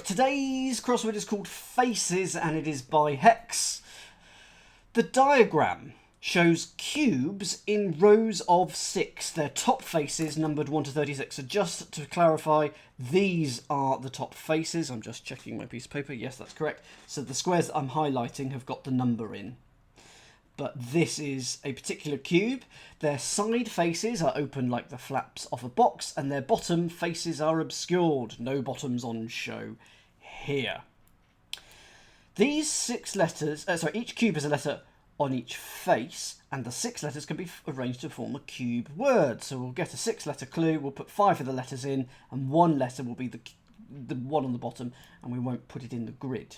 Today's crossword is called Faces and it is by Hex. The diagram shows cubes in rows of 6. Their top faces numbered 1 to 36. So just to clarify, these are the top faces. I'm just checking my piece of paper. Yes, that's correct. So the squares that I'm highlighting have got the number in. But this is a particular cube. Their side faces are open like the flaps of a box, and their bottom faces are obscured. No bottoms on show here. These 6 letters, each cube has a letter on each face, and the 6 letters can be arranged to form a cube word. So we'll get a 6-letter clue, we'll put 5 of the letters in, and 1 letter will be the one on the bottom, and we won't put it in the grid.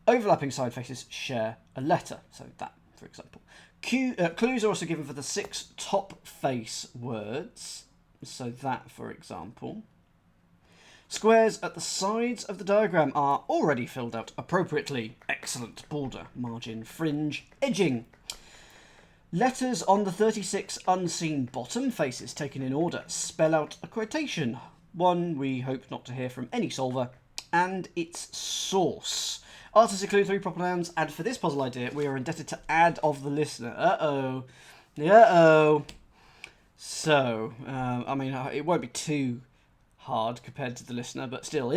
Overlapping side faces share a letter, so that, for example. Clues are also given for the 6 top face words, so that, for example. Squares at the sides of the diagram are already filled out appropriately. Excellent. Border, margin, fringe, edging. Letters on the 36 unseen bottom faces taken in order spell out a quotation. One we hope not to hear from any solver, and its source. Artists include 3 proper nouns, and for this puzzle idea, we are indebted to ad of the listener. So, I mean, it won't be too hard compared to the listener, but still,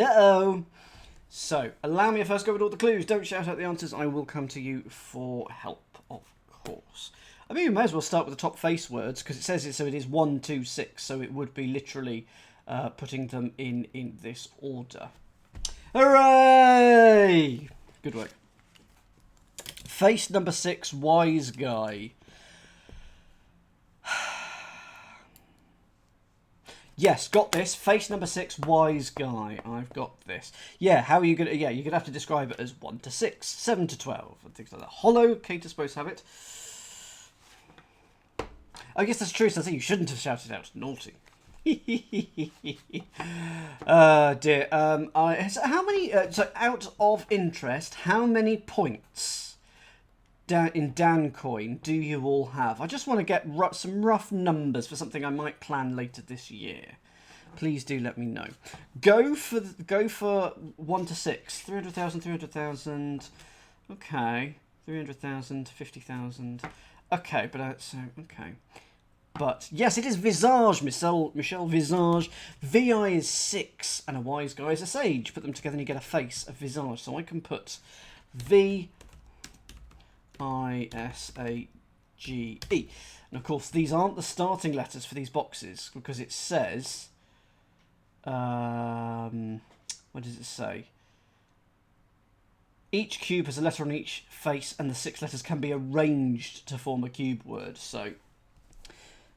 So, allow me to first go with all the clues. Don't shout out the answers. I will come to you for help, of course. I mean, we may as well start with the top face words, because it says it, so it is 1, 2, 6, so it would be literally putting them in this order. Hooray! Good work. Face number 6, wise guy. Yes, got this. Face number 6, wise guy. I've got this. Yeah, how are you going to... Yeah, you're going to have to describe it as 1 to 6, 7 to 12, and things like that. Hollow, Kate is supposed to have it. I guess that's true, so I think you shouldn't have shouted out. Naughty. Dear. So how many... so out of interest, how many points in Dancoin do you all have? I just want to get some rough numbers for something I might plan later this year. Please do let me know. Go for 1 to 6. 300,000, 300,000. Okay. 300,000, 50,000. Okay, but okay. But yes, it is Visage, Michelle Visage. VI is 6, and a wise guy is a sage. Put them together and you get a face, a visage. So I can put VISAGE. And of course, these aren't the starting letters for these boxes because it says, what does it say? Each cube has a letter on each face, and the 6 letters can be arranged to form a cube word. So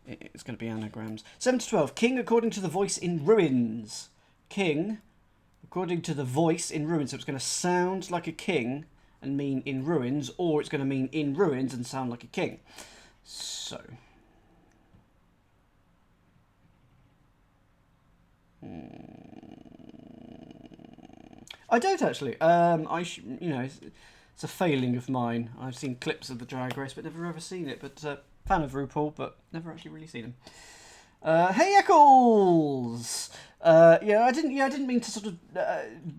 it's going to be anagrams. 7 to 12. King according to the voice in ruins. King according to the voice in ruins. So it's going to sound like a king and mean in ruins, or it's going to mean in ruins and sound like a king. So I don't actually. You know, it's a failing of mine. I've seen clips of the Drag Race, but never ever seen it. But fan of RuPaul, but never actually really seen him. Hey Eccles! I didn't mean to sort of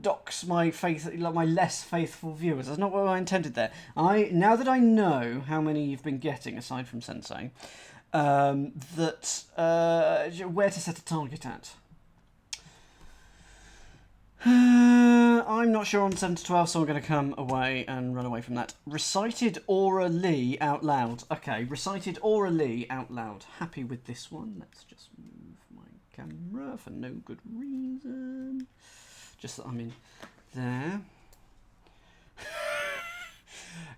dox my my less faithful viewers. That's not what I intended there. Now that I know how many you've been getting, aside from Sensei, where to set a target at. I'm not sure on 7 to 12, so I'm going to come away and run away from that. Recited orally out loud. Okay, recited orally out loud. Happy with this one. Let's just move my camera for no good reason. Just that I'm in there.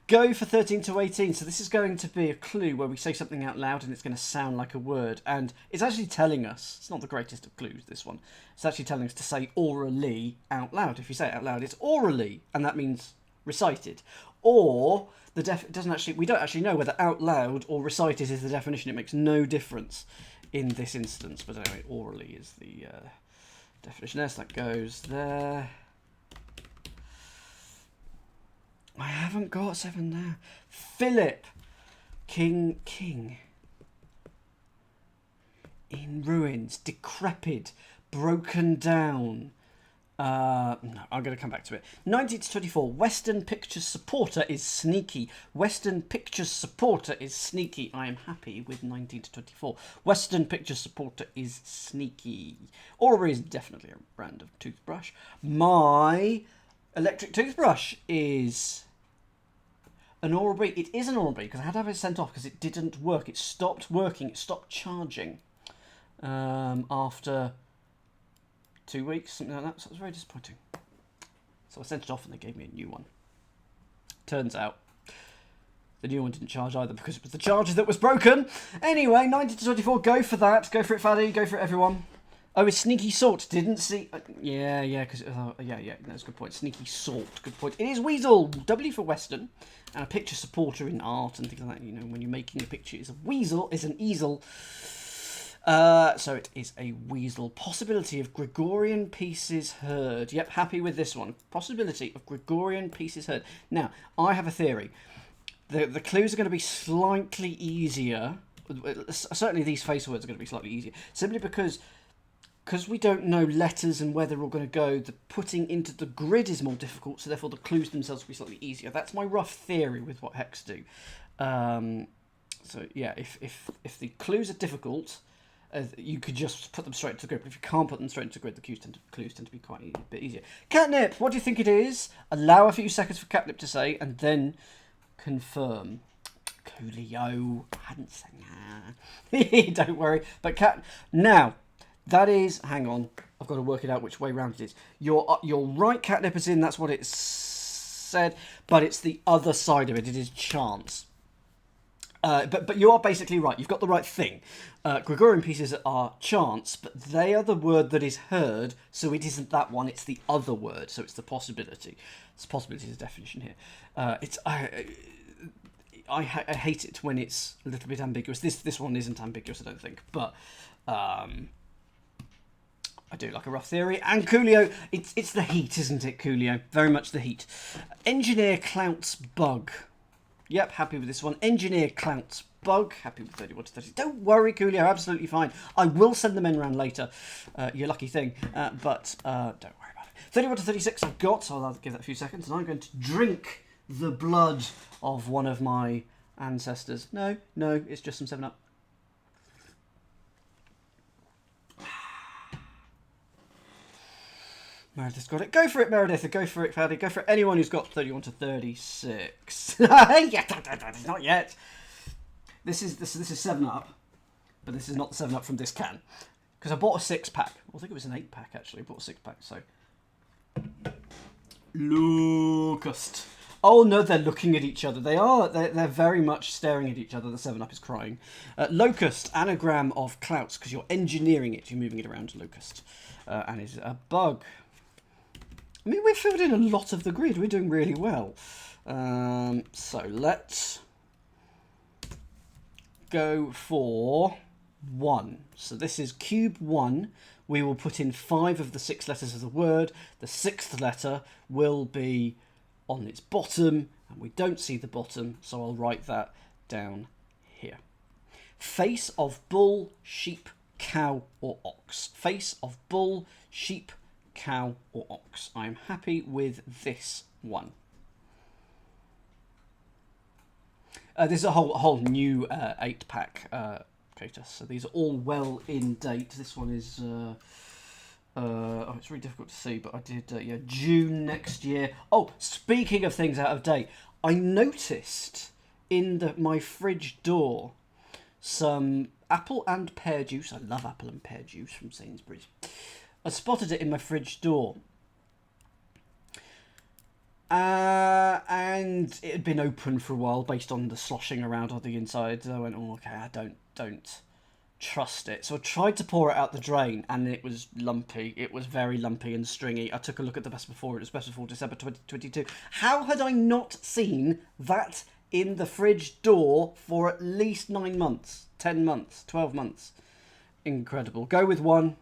Go for 13 to 18. So this is going to be a clue where we say something out loud and it's going to sound like a word. And it's actually telling us, it's not the greatest of clues, this one. It's actually telling us to say orally out loud. If you say it out loud, it's orally, and that means recited. Or we don't actually know whether out loud or recited is the definition. It makes no difference in this instance. But anyway, orally is the definition there. So that goes there. I haven't got 7 there. Philip. King. In ruins. Decrepit. Broken down. No, I'm going to come back to it. 19 to 24. Western Pictures supporter is sneaky. Western Pictures supporter is sneaky. I am happy with 19 to 24. Western Pictures supporter is sneaky. Oral-B is definitely a brand of toothbrush. My electric toothbrush is an Oral-B. It is an Oral-B because I had to have it sent off because it didn't work. It stopped working. It stopped charging after 2 weeks, something like that. So it was very disappointing. So I sent it off and they gave me a new one. Turns out the new one didn't charge either because it was the charger that was broken. Anyway, 19 to 24, go for that. Go for it, Faddy. Go for it, everyone. Oh, it's Sneaky Salt. Didn't see... yeah, because... yeah, that's a good point. Sneaky Salt. Good point. It is Weasel. W for Western. And a picture supporter in art and things like that. You know, when you're making a picture, it's a weasel. It's an easel. So it is a weasel. Possibility of Gregorian pieces heard. Yep, happy with this one. Possibility of Gregorian pieces heard. Now, I have a theory. The clues are going to be slightly easier. Certainly these face words are going to be slightly easier. Simply because we don't know letters and where they're all going to go, the putting into the grid is more difficult, so therefore the clues themselves will be slightly easier. That's my rough theory with what hex do. So yeah, if the clues are difficult, you could just put them straight into the grid. But if you can't put them straight into the grid, the clues tend to be quite a bit easier. Catnip, what do you think it is? Allow a few seconds for Catnip to say, and then confirm. Coolio. I hadn't said that. Don't worry. But now, that is... hang on. I've got to work it out which way round it is. You're right, Catnip is in. That's what it said. But it's the other side of it. It is chance. But you are basically right. You've got the right thing. Gregorian pieces are chance, but they are the word that is heard, so it isn't that one, it's the other word, so it's the possibility. It's possibility is a definition here. I hate it when it's a little bit ambiguous. This one isn't ambiguous, I don't think, but I do like a rough theory. And Coolio, it's the heat, isn't it, Coolio? Very much the heat. Engineer clouts bug. Yep, happy with this one. Engineer clouts bug. Happy with 31 to 30. Don't worry, Coolio, absolutely fine. I will send the men around later. Your lucky thing. But don't worry about it. 31 to 36 I've got, so I'll give that a few seconds. And I'm going to drink the blood of one of my ancestors. No, it's just some 7-Up. Meredith's got it. Go for it, Meredith. Go for it, Paddy. Go for it. Anyone who's got 31 to 36. Not yet. This is 7-Up, but this is not the 7-Up from this can. Because I bought a 6-pack. Well, I think it was an 8-pack, actually. I bought a 6-pack, so... Locust. Oh, no, they're looking at each other. They are. They're very much staring at each other. The 7-Up is crying. Locust, anagram of clouts, because you're engineering it. You're moving it around to locust. And is a bug. I mean, we've filled in a lot of the grid. We're doing really well. So let's go for 1. So this is cube 1. We will put in 5 of the 6 letters of the word. The 6th letter will be on its bottom, and we don't see the bottom, so I'll write that down here. Face of bull, sheep, cow, or ox. Face of bull, sheep, cow, or ox. I am happy with this one. This is a whole new 8-pack creator, so these are all well in date. This one is it's really difficult to see, but I did June next year. Oh, speaking of things out of date, I noticed in my fridge door some apple and pear juice. I love apple and pear juice from Sainsbury's. I spotted it in my fridge door. And it had been open for a while based on the sloshing around on the inside. So I went, oh, okay, I don't trust it. So I tried to pour it out the drain, and it was lumpy. It was very lumpy and stringy. I took a look at the best before. It was best before December 2022. How had I not seen that in the fridge door for at least 9 months, 10 months, 12 months? Incredible. Go with 1.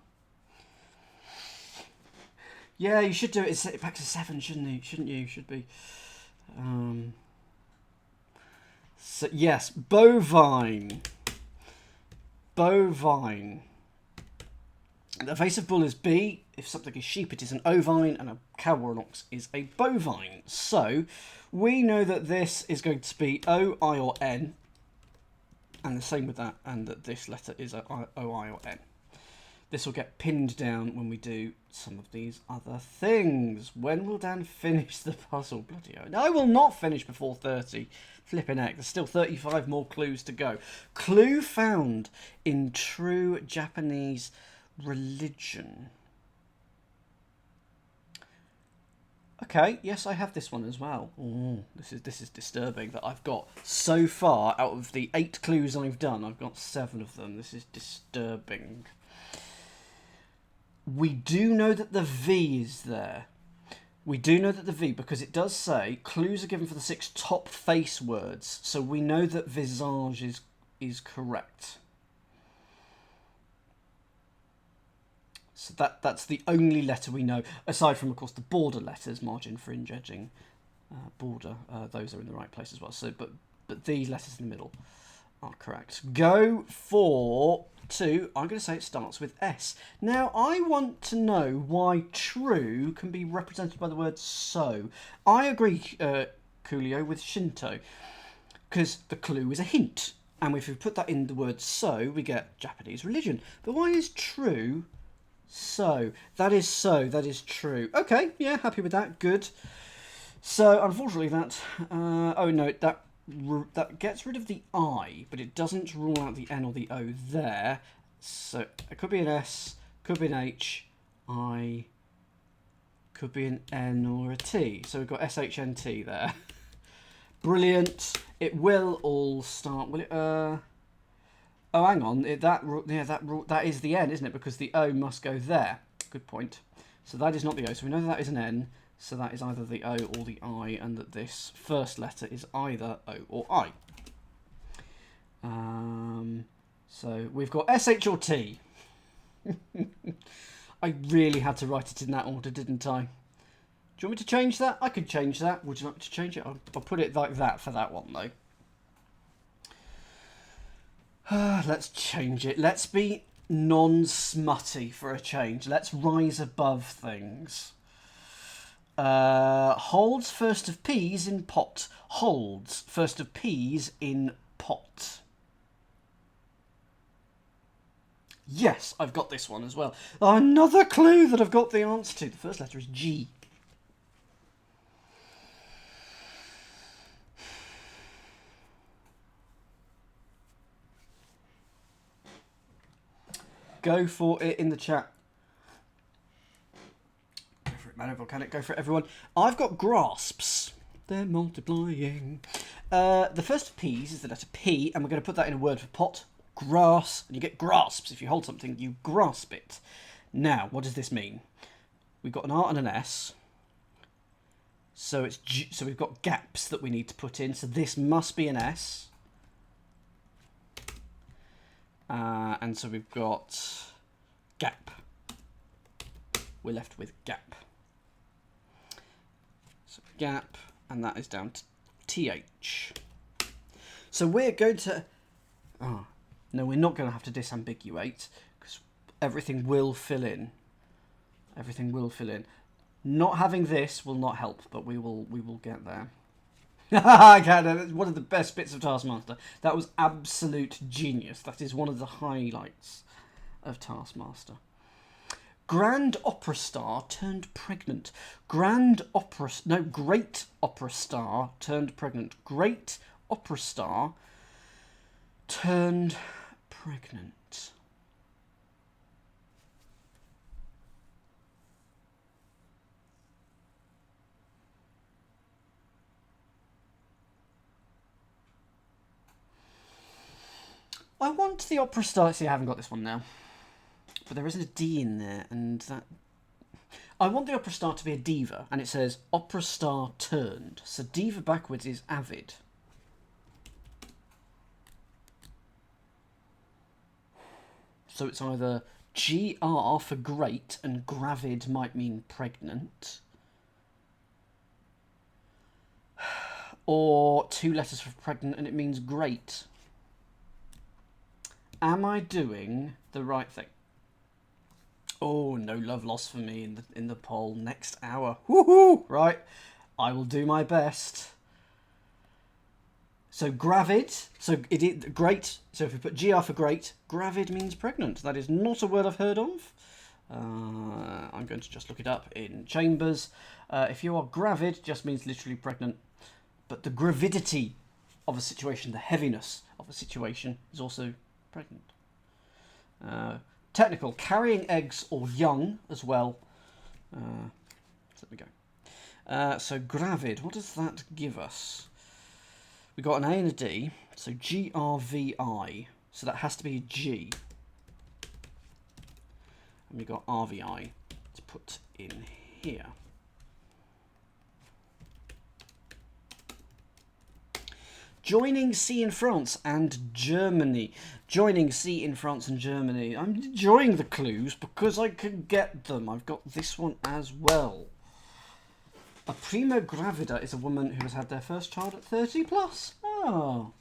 Yeah, you should do it. Set it back to 7, shouldn't you? Should be. So yes, bovine. The face of bull is B. If something is sheep, it is an ovine, and a cow or an ox is a bovine. So we know that this is going to be O, I, or N, and the same with that, and that this letter is O, I, or N. This will get pinned down when we do some of these other things. When will Dan finish the puzzle? Bloody hell. I will not finish before 30. Flipping heck. There's still 35 more clues to go. Clue found in true Japanese religion. Okay, yes, I have this one as well. Ooh, this is disturbing that I've got so far out of the 8 clues I've done. I've got 7 of them. This is disturbing. We do know that the V is there. We do know that the V, because it does say clues are given for the 6 top face words. So we know that visage is correct. So that's the only letter we know, aside from, of course, the border letters, margin, fringe, edging, border. Those are in the right place as well. So, but these letters in the middle are correct. Go for 2. I'm going to say it starts with S. Now, I want to know why true can be represented by the word so. I agree, Coolio, with Shinto, because the clue is a hint. And if we put that in the word so, we get Japanese religion. But why is true so? That is true. Okay, yeah, happy with that. Good. So, unfortunately, that... oh, no, that gets rid of the I, but it doesn't rule out the N or the O there. So it could be an S, could be an H, I, could be an N or a T. So we've got SHNT there. Brilliant. It will all start. Will it? Oh, hang on. That is the N, isn't it? Because the O must go there. Good point. So that is not the O. So we know that is an N. So that is either the O or the I, and that this first letter is either O or I. So we've got SH or T. I really had to write it in that order, didn't I? Do you want me to change that? I could change that. Would you like to change it? I'll put it like that for that one, though. Let's change it. Let's be non-smutty for a change. Let's rise above things. Holds first of peas in pot. Holds first of peas in pot. Yes, I've got this one as well. Another clue that I've got the answer to. The first letter is G. Go for it in the chat. Go for it, man. Volcanic. Go for it, everyone. I've got grasps. They're multiplying. The first of P's is the letter P, and we're going to put that in a word for pot. Grass. And you get grasps. If you hold something, you grasp it. Now, what does this mean? We've got an R and an S. So it's so we've got gaps that we need to put in. So this must be an S. And so we've got gap. We're left with gap. So gap, and that is down to TH. So we're going to... Oh, no, we're not going to have to disambiguate, because everything will fill in. Everything will fill in. Not having this will not help, but we will get there. That's one of the best bits of Taskmaster. That was absolute genius. That is one of the highlights of Taskmaster. Grand opera star turned pregnant. Great opera star turned pregnant. Great opera star turned pregnant. I want the opera star... See, I haven't got this one now. But there isn't a D in there, and that... I want the opera star to be a diva, and it says opera star turned. So diva backwards is avid. So it's either GR for great, and gravid might mean pregnant. Or 2 letters for pregnant, and it means great. Am I doing the right thing? Oh, no love lost for me in the poll. Next hour. Woohoo! Right. I will do my best. So gravid. So it is great. So if we put GR for great, gravid means pregnant. That is not a word I've heard of. I'm going to just look it up in Chambers. If you are gravid, just means literally pregnant. But the gravidity of a situation, the heaviness of a situation, is also pregnant. Technical, carrying eggs or young as well. So there we go. So gravid, what does that give us? We got an A and a D, so GRVI. So that has to be a G. And we got RVI to put in here. Joining C in France and Germany. Joining C in France and Germany. I'm enjoying the clues because I can get them. I've got this one as well. A prima gravida is a woman who has had their first child at 30 plus. Oh.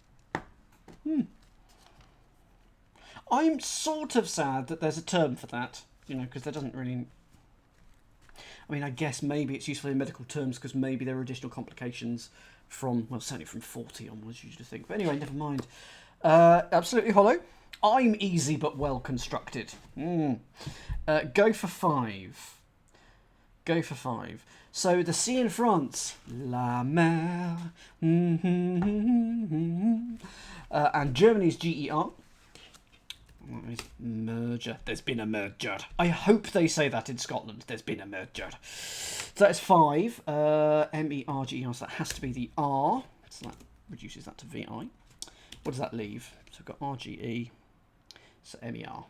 I'm sort of sad that there's a term for that, you know, because there doesn't really... I mean, I guess maybe it's useful in medical terms because maybe there are additional complications from, well, certainly from 40 onwards, you should think. But anyway, never mind. Absolutely hollow. I'm easy but well constructed. Go for 5. Go for 5. So the C in France, la mer, and Germany's GER. That means merger. There's been a merger. I hope they say that in Scotland. There's been a merger. So that is 5. MERGER. So that has to be the R. So that reduces that to VI. What does that leave? So we've got RGE. So MER.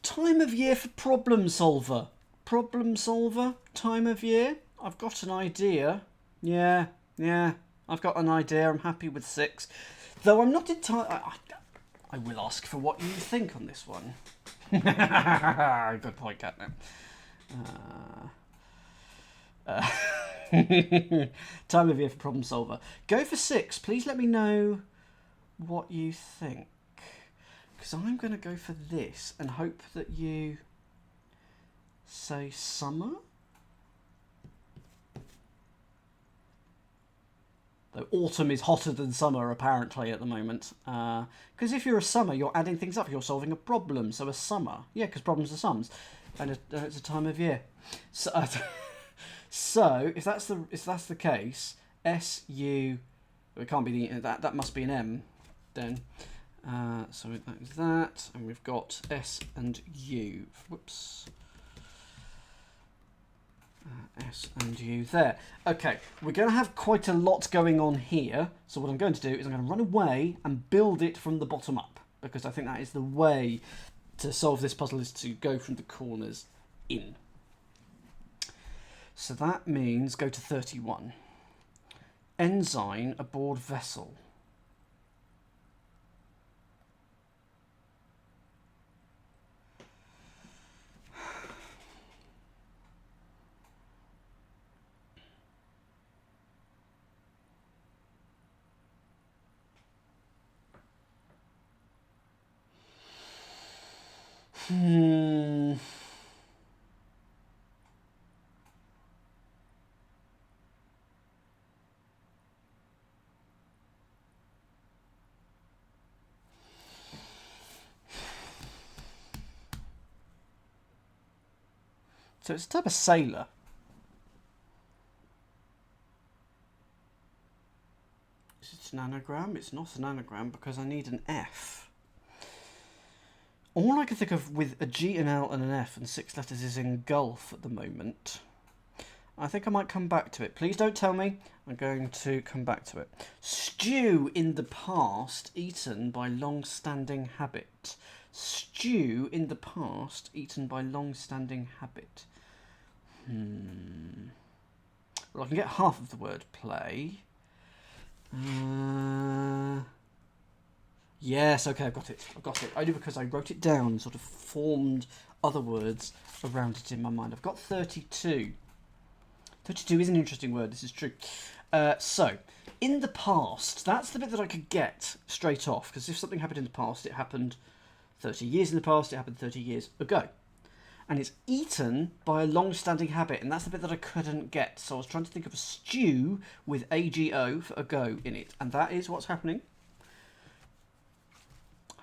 Time of year for problem solver. Problem solver. Time of year. I've got an idea. Yeah. I've got an idea. I'm happy with 6. Though I'm not entirely... I will ask for what you think on this one. Good point, Catnip. Time of year for problem solver. Go for 6. Please let me know what you think. Because I'm going to go for this and hope that you say summer. Though autumn is hotter than summer, apparently, at the moment. Because if you're a summer, you're adding things up. You're solving a problem. So a summer. Yeah, because problems are sums. And it's a time of year. So, so if that's the case, SU... It can't be the... That must be an M, then. So that is that. And we've got S and U. Whoops. S and U there. Okay, we're going to have quite a lot going on here. So what I'm going to do is I'm going to run away and build it from the bottom up. Because I think that is the way to solve this puzzle, is to go from the corners in. So that means go to 31. Ensign aboard vessel. So it's a type of sailor. Is it an anagram? It's not an anagram because I need an F. All I can think of with a G, an L and an F and 6 letters is engulf at the moment. I think I might come back to it. Please don't tell me. I'm going to come back to it. Stew in the past eaten by long-standing habit. Stew in the past eaten by long-standing habit. Well, I can get half of the word play. Yes, okay, I've got it. Only because I wrote it down and sort of formed other words around it in my mind. I've got 32. 32 is an interesting word, this is true. So, in the past, that's the bit that I could get straight off, because if something happened in the past, it happened 30 years in the past, it happened 30 years ago. And it's eaten by a long-standing habit, and that's the bit that I couldn't get. So I was trying to think of a stew with AGO for ago in it, and that is what's happening.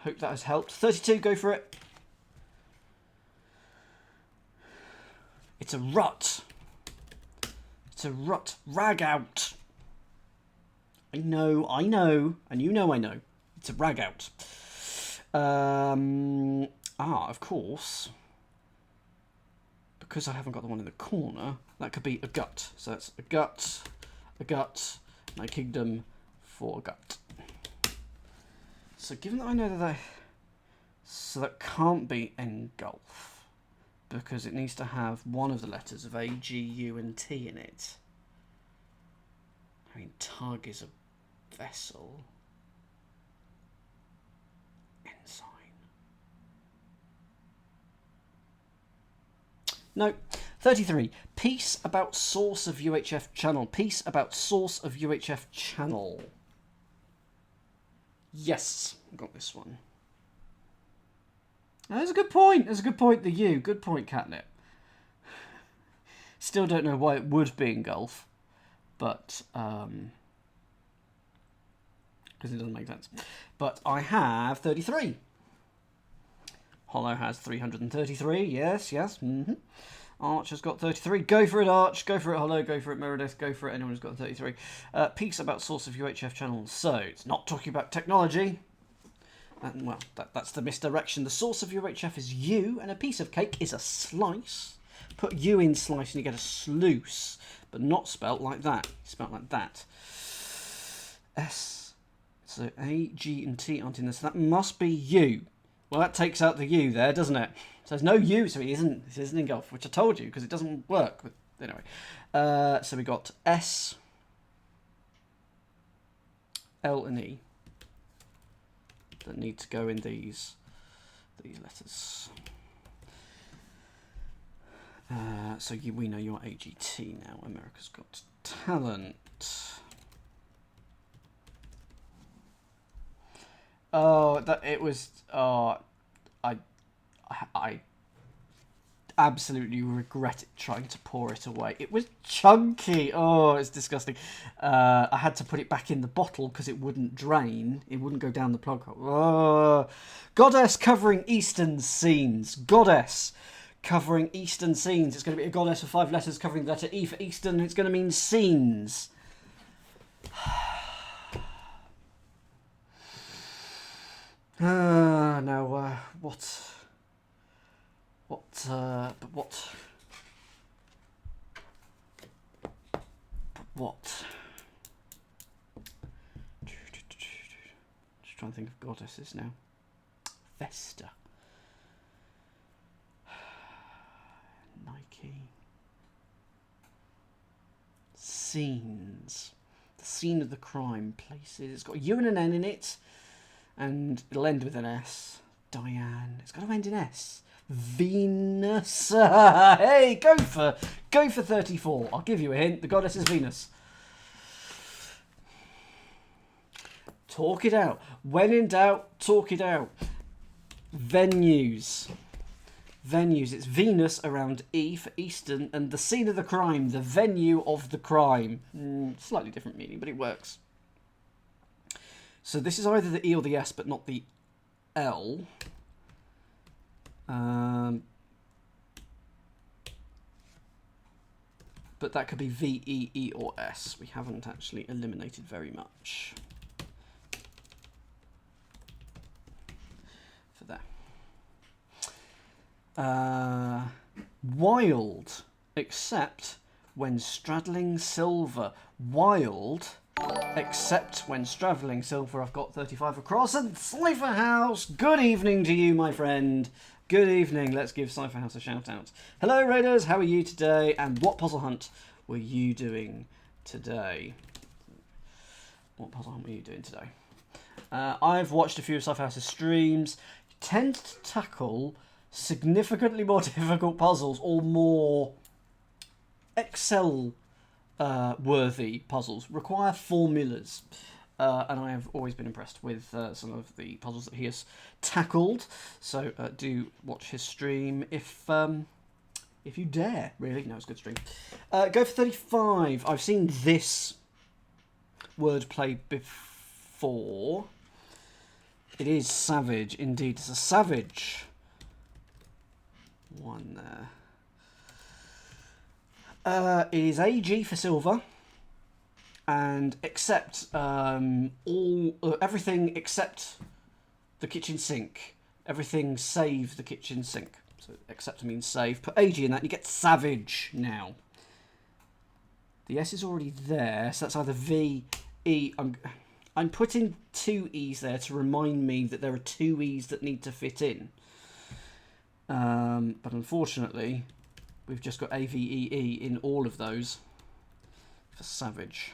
Hope that has helped. 32, go for it. It's a rut. It's a rut. Rag out. I know, and you know I know. It's a rag out. Of course, because I haven't got the one in the corner, that could be a gut. So that's a gut, my kingdom for a gut. So given that I know that so that can't be engulf, because it needs to have one of the letters of A, G, U, and T in it. I mean, tug is a vessel. Ensign. No. 33. Piece about source of UHF channel. Piece about source of UHF channel. Yes, I got this one. That's a good point. That's a good point, the U. Good point, Catnip. Still don't know why it would be engulf, but because it doesn't make sense. But I have 33. Hollow has 333. Yes, yes. Arch has got 33. Go for it, Arch. Go for it, Hollow. Go for it, Meredith. Go for it, anyone who's got 33. Piece about source of UHF channels. So, it's not talking about technology. And, well, that's the misdirection. The source of UHF is U, and a piece of cake is a slice. Put U in slice and you get a sluice, but not spelt like that. Spelt like that. S. So A, G, and T aren't in this. So that must be U. Well, that takes out the U there, doesn't it? So there's no U, so it isn't engulf, which I told you, because it doesn't work. But anyway, so we got S, L, and E that need to go in these letters. So we know you're AGT now. America's Got Talent. Oh, that it was. I absolutely regret it trying to pour it away. It was chunky. Oh, it's disgusting. I had to put it back in the bottle because it wouldn't drain. It wouldn't go down the plug hole. Oh. Goddess covering Eastern scenes. Goddess covering Eastern scenes. It's going to be a goddess with 5 letters covering the letter E for Eastern. And it's going to mean scenes. Now, what? Just trying to think of goddesses now. Vesta. Nike. Scenes. The scene of the crime. Places. It's got a U and an N in it. And it'll end with an S. Diane. It's got to end in S. Venus. Hey, go for 34. I'll give you a hint. The goddess is Venus. Talk it out. When in doubt, talk it out. Venues. It's Venus around E for Eastern, and the scene of the crime, the venue of the crime. Slightly different meaning, but it works. So this is either the E or the S, but not the L. But that could be V, E, E, or S. We haven't actually eliminated very much for that. Wild, except when straddling silver. Wild, except when straddling silver. I've got 35 across. And Cypher House, good evening to you, my friend. Good evening. Let's give Cypher House a shout out. Hello, Raiders. How are you today? And what puzzle hunt were you doing today? What puzzle hunt were you doing today? I've watched a few of Cypher House's streams. You tend to tackle significantly more difficult puzzles or more Excel worthy puzzles require formulas. And I have always been impressed with some of the puzzles that he has tackled. So do watch his stream if you dare. Really, no, it's a good stream. Go for 35. I've seen this wordplay before. It is savage, indeed. It's a savage one there. It is AG for silver. And except everything except the kitchen sink. Everything save the kitchen sink. So except means save. Put AG in that, and you get savage now. The S is already there, so that's either V, E. I'm putting two E's there to remind me that there are two E's that need to fit in. But unfortunately, we've just got AVEE in all of those for savage.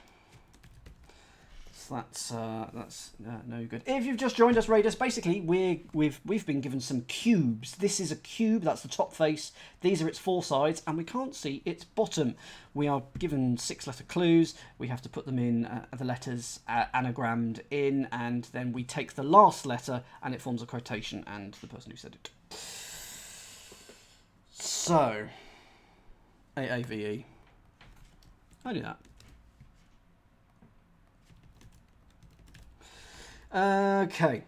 That's no good. If you've just joined us, Raiders, basically we've been given some cubes. This is a cube. That's the top face. These are its four sides, and we can't see its bottom. We are given 6-letter clues. We have to put them in the letters anagrammed in, and then we take the last letter, and it forms a quotation. And the person who said it. So, AAVE. I knew that. Okay,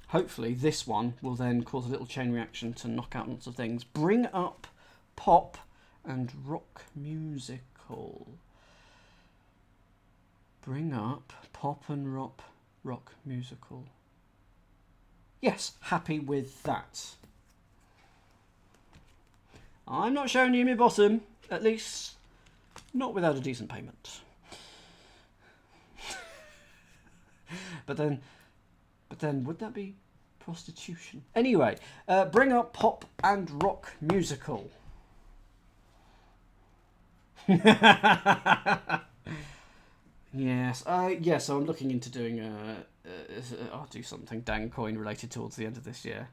hopefully this one will then cause a little chain reaction to knock out lots of things. Bring up pop and rock musical. Bring up pop and rock musical. Yes, happy with that. I'm not showing you my bottom, at least not without a decent payment. But then would that be prostitution? Anyway, bring up pop and rock musical. Yes, so I'm looking into doing I'll do something Dan Coin related towards the end of this year.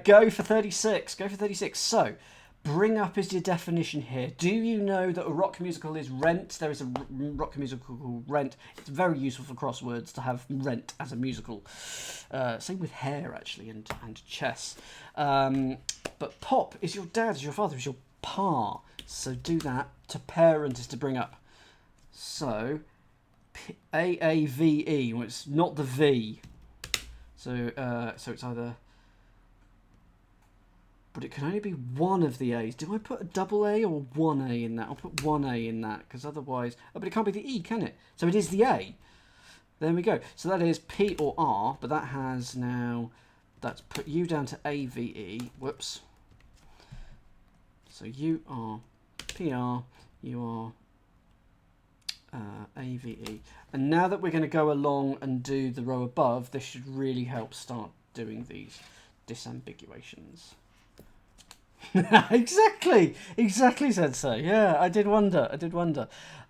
Go for 36. Go for 36. So, bring up is your definition here. Do you know that a rock musical is Rent? There is a rock musical called Rent. It's very useful for crosswords to have Rent as a musical. Same with Hair, actually, and chess. But pop is your dad, is your father, is your pa. So do that. To parent is to bring up. So, AAVE. Well, it's not the V. So it's either... But it can only be one of the A's. Do I put a double A or one A in that? I'll put one A in that, because otherwise... Oh, but it can't be the E, can it? So it is the A. There we go. So that is P or R, but that has now... That's put you down to AVE. Whoops. So you are PR, you are AVE. And now that we're going to go along and do the row above, this should really help start doing these disambiguations. Exactly, Sensei. Yeah, I did wonder.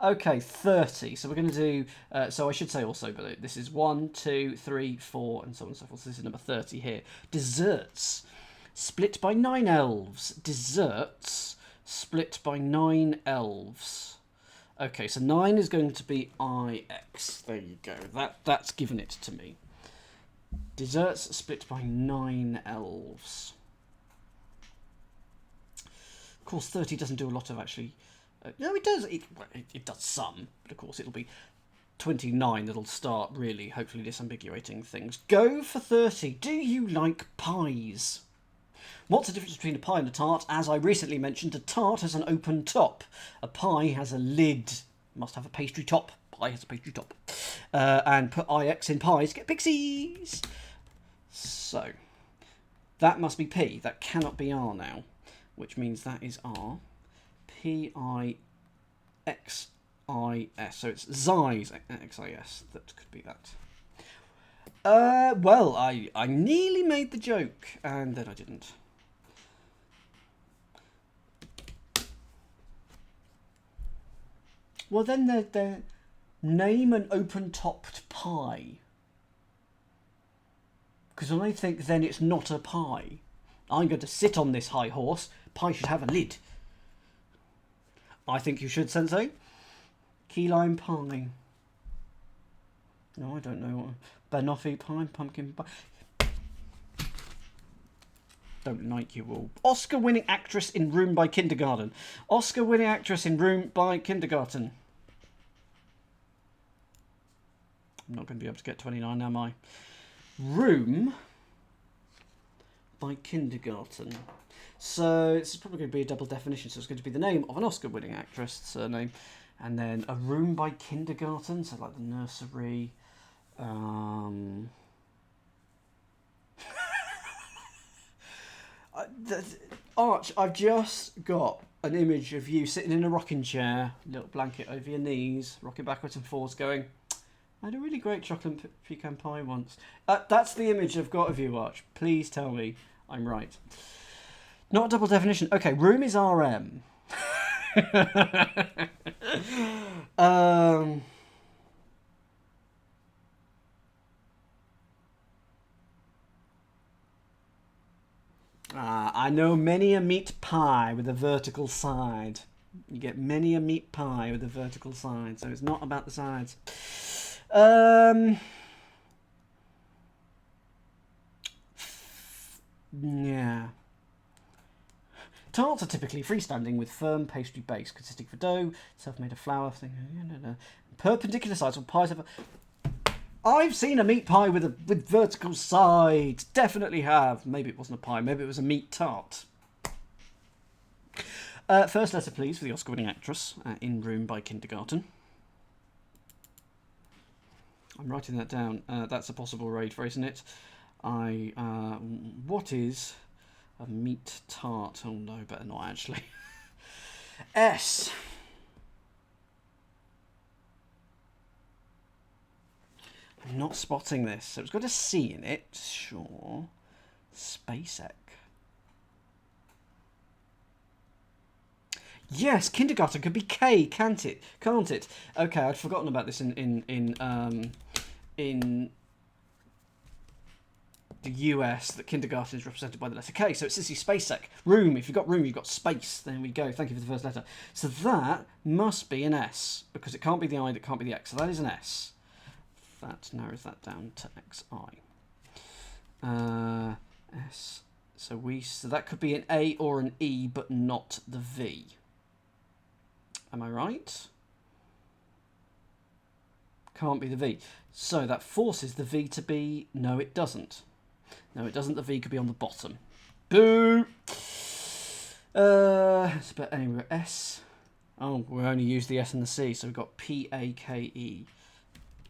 Okay, 30. So we're going to do, so I should say also, but this is 1, 2, 3, 4, and so on and so forth. So this is number 30 here. Desserts, split by 9 elves. Desserts, split by 9 elves. Okay, so 9 is going to be IX. There you go. That's given it to me. Desserts, split by 9 elves. Of course, 30 doesn't do a lot of actually... no, it does. It does some. But of course, it'll be 29 that'll start really, hopefully, disambiguating things. Go for 30. Do you like pies? What's the difference between a pie and a tart? As I recently mentioned, a tart has an open top. A pie has a lid. Must have a pastry top. Pie has a pastry top. And put IX in pies, get pixies. So, that must be P. That cannot be R now. Which means that is R. P-I-X-I-S. So it's Zis X-I-S. That could be that. Well, I nearly made the joke, and then I didn't. Well, then they're name an open-topped pie. Because I think then it's not a pie. I'm going to sit on this high horse. Pie should have a lid. I think you should, Sensei. Key lime pie. No, I don't know. Banoffee pie, pumpkin pie. Don't like you all. Oscar-winning actress in Room by Kindergarten. Oscar-winning actress in Room by Kindergarten. I'm not going to be able to get 29, am I? Room by Kindergarten. So this is probably going to be a double definition. So it's going to be the name of an Oscar-winning actress, surname, and then a room by kindergarten. So like the nursery. Arch, I've just got an image of you sitting in a rocking chair, little blanket over your knees, rocking backwards and forwards, going, I had a really great chocolate pecan pie once. That's the image I've got of you, Arch. Please tell me I'm right. Not a double definition. Okay, room is RM. I know many a meat pie with a vertical side. You get many a meat pie with a vertical side, so it's not about the sides. Yeah. Tarts are typically freestanding with firm pastry base consisting of a dough, self-made of flour, perpendicular sides. Or pies have I've seen a meat pie with vertical sides. Definitely have. Maybe it wasn't a pie. Maybe it was a meat tart. First letter, please, for the Oscar-winning actress in Room by Kindergarten. I'm writing that down. That's a possible raid phrase, isn't it? What is a meat tart? Oh no, better not actually. S. I'm not spotting this. So it's got a C in it. Sure. SpaceX. Yes, kindergarten could be K, can't it? Can't it? Okay, I'd forgotten about this in the US, that kindergarten is represented by the letter K. So it's Sissy SpaceX. Room. If you've got room, you've got space. There we go. Thank you for the first letter. So that must be an S, because it can't be the I, that can't be the X. So that is an S. That narrows that down to XI. S. So that could be an A or an E, but not the V. Am I right? Can't be the V. So that forces the V to be... No, it doesn't. No, it doesn't. The V could be on the bottom. Boo! But anyway, S. Oh, we only used the S and the C, so we've got P-A-K-E.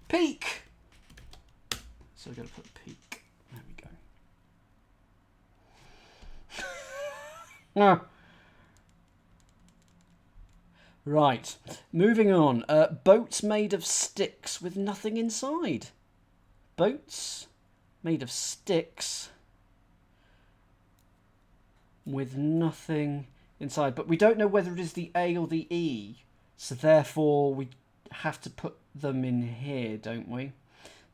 Peak! So we've got to put peak. There we go. Right, moving on. Boats made of sticks with nothing inside. Boats made of sticks with nothing inside. But we don't know whether it is the A or the E. So therefore we have to put them in here, don't we?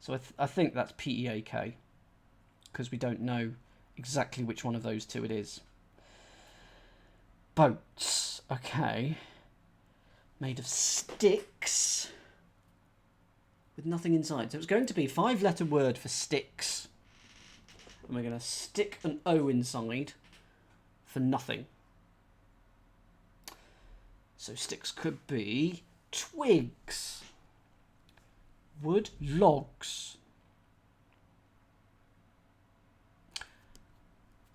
So I think that's P-E-A-K, because we don't know exactly which one of those two it is. Boats. Okay. Made of sticks with nothing inside. So it's going to be a 5-letter word for sticks. And we're going to stick an O inside for nothing. So sticks could be twigs, wood, logs.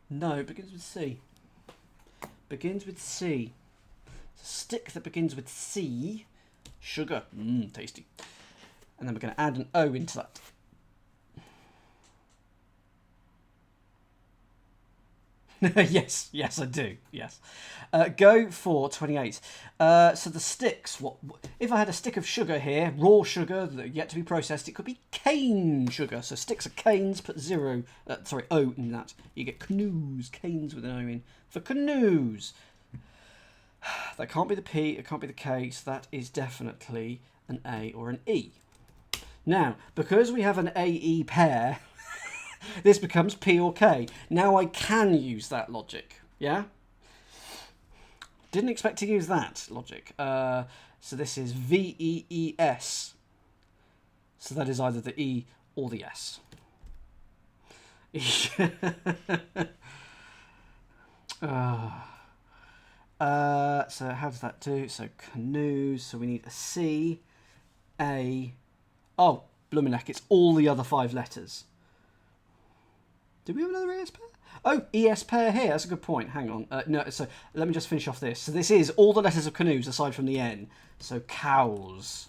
No, it begins with C. Begins with C. Stick that begins with C, sugar, tasty. And then we're going to add an O into that. Yes, I do, yes. Go for 28. So the sticks, what if I had a stick of sugar here, raw sugar that yet to be processed, it could be cane sugar. So sticks are canes, put O in that. You get canoes, canes with an O in, for canoes. That can't be the P, it can't be the K, so that is definitely an A or an E. Now, because we have an AE pair, This becomes P or K. Now I can use that logic. Yeah? Didn't expect to use that logic. So this is VEES. So that is either the E or the S. So how does that do? So canoes. So we need a C, A. Oh, bloomin' it's all the other 5 letters. Did we have another ES pair? Oh, ES pair here. That's a good point. Hang on. No, so let me just finish off this. So this is all the letters of canoes aside from the N. So cows.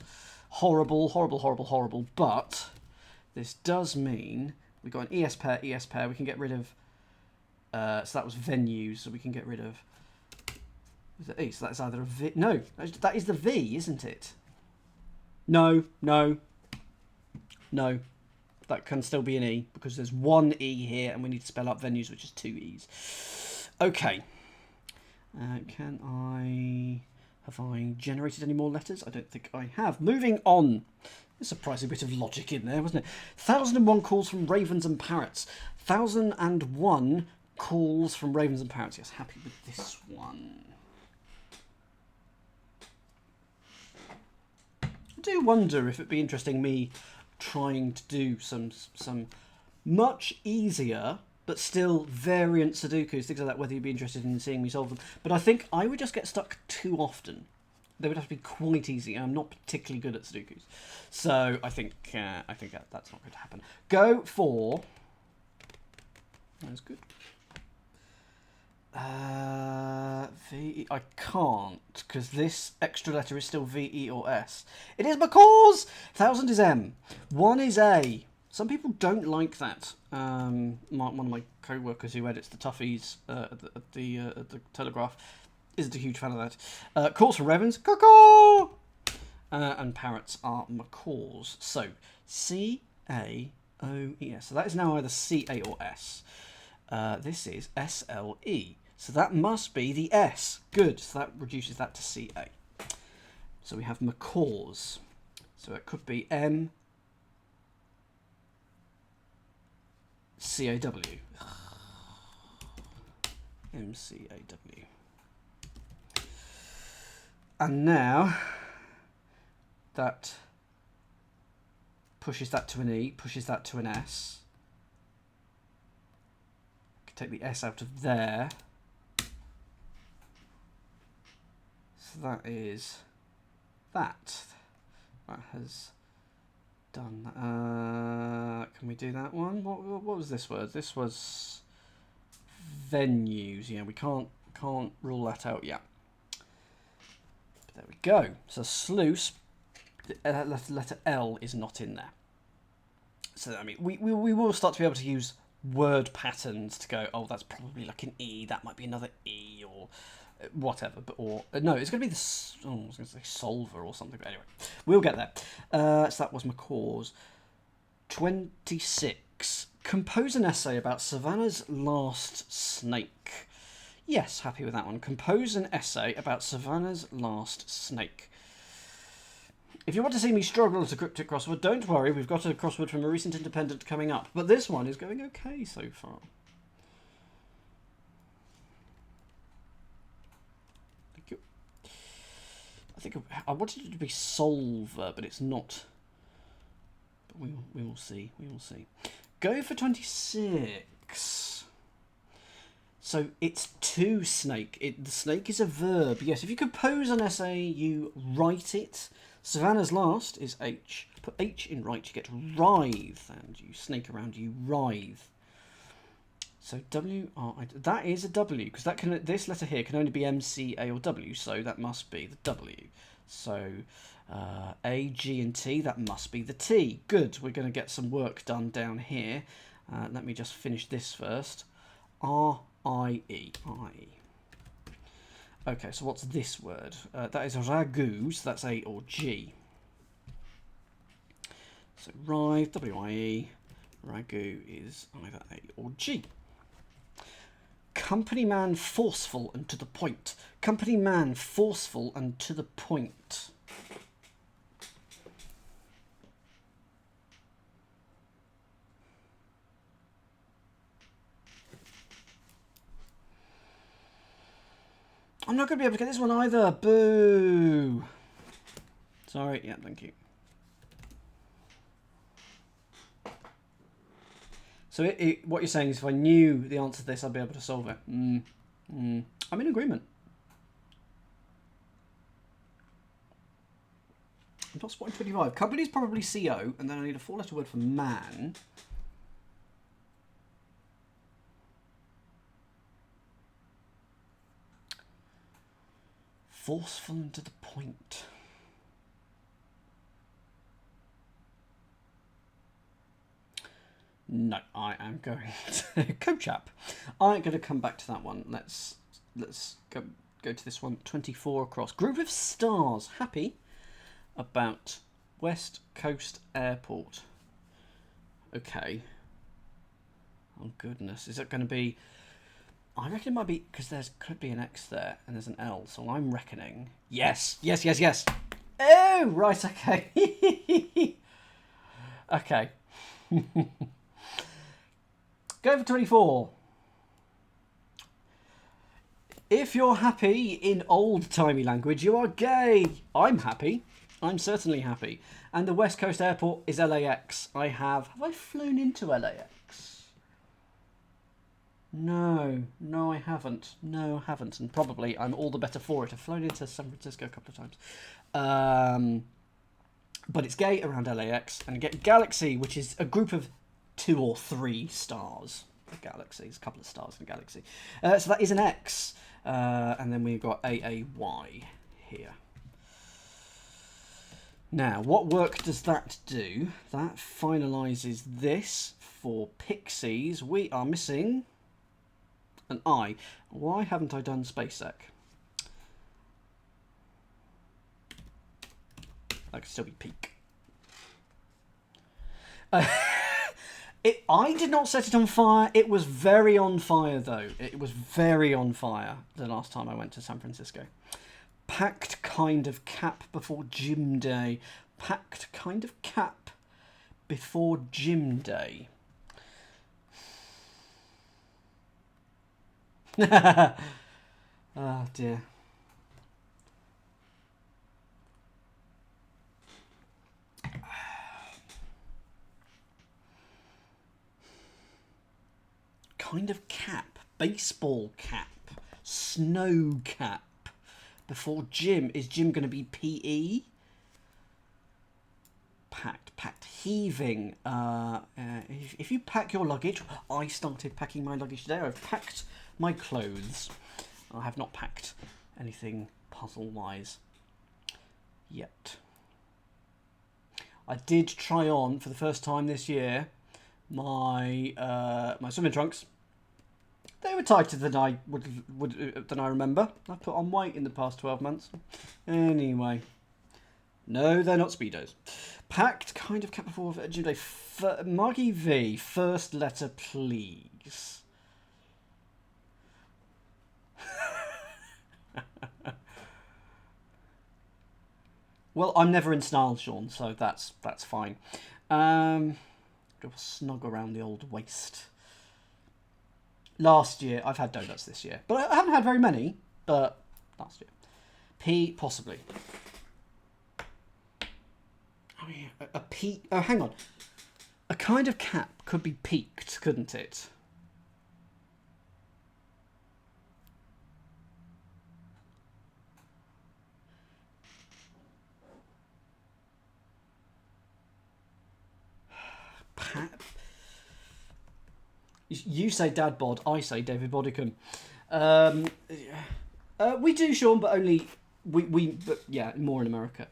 Horrible, horrible, horrible, horrible. But this does mean we've got an ES pair, ES pair. We can get rid of... so that was venues. So we can get rid of... Is it E? So that's either a V... No, that is the V, isn't it? No, no. No. That can still be an E because there's one E here and we need to spell out venues, which is 2 E's. Okay. Have I generated any more letters? I don't think I have. Moving on. A surprising bit of logic in there, wasn't it? 1001 calls from ravens and parrots. 1001 calls from ravens and parrots. Yes, happy with this one. I do wonder if it'd be interesting me trying to do some much easier but still variant Sudokus, things like that, whether you'd be interested in seeing me solve them. But I think I would just get stuck too often. They would have to be quite easy. I'm not particularly good at Sudokus. So I think that's not going to happen. Go for... That's good. V. I can't, because this extra letter is still V, E, or S. It is McCaw's! 1000 is M. 1 is A. Some people don't like that. One of my co-workers who edits the Toughies at the Telegraph isn't a huge fan of that. Calls from ravens, caw. And parrots are macaws. So C-A-O-E-S. So that is now either C-A or S. This is S-L-E. So that must be the S. Good. So that reduces that to C-A. So we have macaws. So it could be M. C-A-W. M-C-A-W. And now that pushes that to an E, pushes that to an S. Take the S out of there. So that is that. That has done that. Can we do that one? What was this word? This was venues. Yeah, we can't rule that out yet. But there we go. So sluice, the letter L is not in there. So I mean, we will start to be able to use word patterns to go, oh, that's probably like an E, that might be another E, or whatever, but no, it's going to be the, I was going to say solver or something, but anyway, we'll get there. So that was McCaw's. 26. Compose an essay about Savannah's last snake. Yes, happy with that one. Compose an essay about Savannah's last snake. If you want to see me struggle at a cryptic crossword, don't worry, we've got a crossword from a recent independent coming up. But this one is going okay so far. Thank you. I think I wanted it to be solver, but it's not. But we will see. We will see. Go for 26. So it's to snake. The snake is a verb. Yes, if you compose an essay, you write it. Savannah's last is H. Put H in right, you get writhe, and you snake around, you writhe. So W-R-I, that is a W, because that can, this letter here can only be M, C, A, or W, so that must be the W. So A, G, and T, that must be the T. Good, we're going to get some work done down here. Let me just finish this first. R-I-E, I-E. Okay, so what's this word? That is ragu, so that's A or G. So writhe, W-I-E, ragu is either A or G. Company man forceful and to the point. Company man forceful and to the point. I'm not going to be able to get this one either. Boo. Sorry. Yeah, thank you. So what you're saying is if I knew the answer to this, I'd be able to solve it. I'm in agreement. I'm not spotting 25. Company is probably CO, and then I need a 4-letter word for man. Forceful and to the point. No, I am going to co-chap. I'm going to come back to that one. Let's go to this one. 24 across. Group of stars. Happy about West Coast Airport. Okay. Oh goodness, is it going to be? I reckon it might be because could be an X there and there's an L. So I'm reckoning. Yes. Oh right. Okay. Okay. Go for 24. If you're happy in old-timey language, you are gay. I'm happy. I'm certainly happy. And the West Coast Airport is LAX. Have I flown into LAX? No, I haven't. No, I haven't. And probably I'm all the better for it. I've flown into San Francisco a couple of times. But it's gay around LAX. And get Galaxy, which is a group of 2 or 3 stars. A galaxy. There's a couple of stars in a galaxy. So that is an X. And then we've got AAY here. Now, what work does that do? That finalises this for Pixies. We are missing an I. Why haven't I done SpaceX? That could still be peak. I did not set it on fire. It was very on fire, though. It was very on fire the last time I went to San Francisco. Packed kind of cap before gym day. Packed kind of cap before gym day. Oh, dear. Kind of cap. Baseball cap. Snow cap. Before gym. Is gym going to be PE? Packed. Heaving. If you pack your luggage, I started packing my luggage today. I've packed my clothes. I have not packed anything puzzle-wise yet. I did try on for the first time this year my my swimming trunks. They were tighter than I than I remember. I put on weight in the past 12 months. Anyway, no, they're not Speedos. Packed kind of cap before gym day. Margie V, first letter, please. Well, I'm never in style, Sean, so that's fine. Go snug around the old waist. Last year, I've had donuts this year, but I haven't had very many. But last year, P possibly. Oh yeah, a peak. Oh, hang on. A kind of cap could be peaked, couldn't it? You say Dad Bod, I say David Bodicum. We do, Sean, but only but yeah, more in America.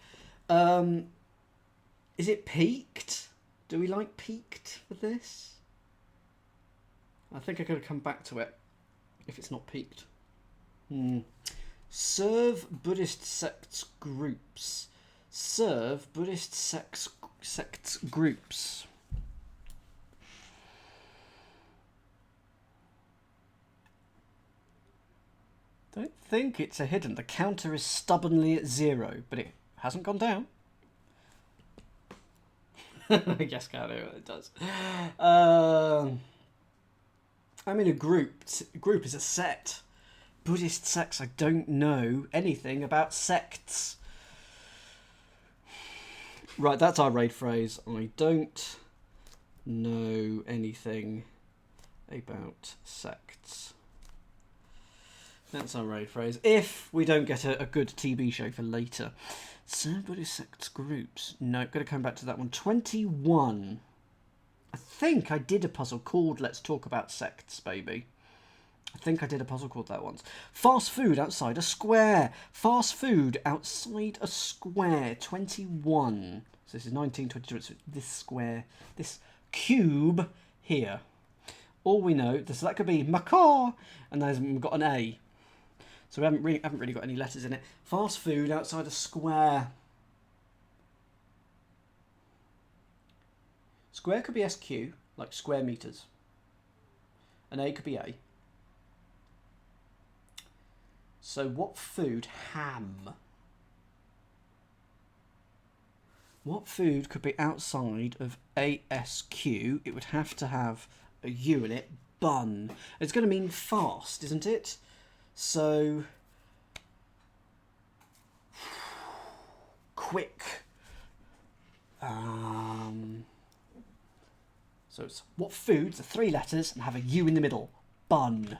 Is it peaked? Do we like peaked for this? I think I gotta come back to it if it's not peaked. Serve Buddhist sects groups. Serve Buddhist sects groups. Don't think it's a hidden. The counter is stubbornly at 0, but it hasn't gone down. Yes, Carlo, it does. I mean, a group is a set. Buddhist sects. I don't know anything about sects. Right, that's our raid phrase. I don't know anything about sects. That's our raid phrase. If we don't get a good TV show for later. So, Buddhist sects groups. No, got to come back to that one. 21. I think I did a puzzle called Let's Talk About Sects, baby. I think I did a puzzle called that once. Fast food outside a square. Fast food outside a square. 21. So this is 1922. So this square, this cube here. All we know, so that could be macaw, and we've got an A. So we haven't really got any letters in it. Fast food outside a square. Square could be SQ, like square meters. An A could be A. So what food? Ham. What food could be outside of ASQ? It would have to have a U in it. Bun. It's going to mean fast, isn't it? So quick. So it's what foods are 3 letters and have a U in the middle? Bun.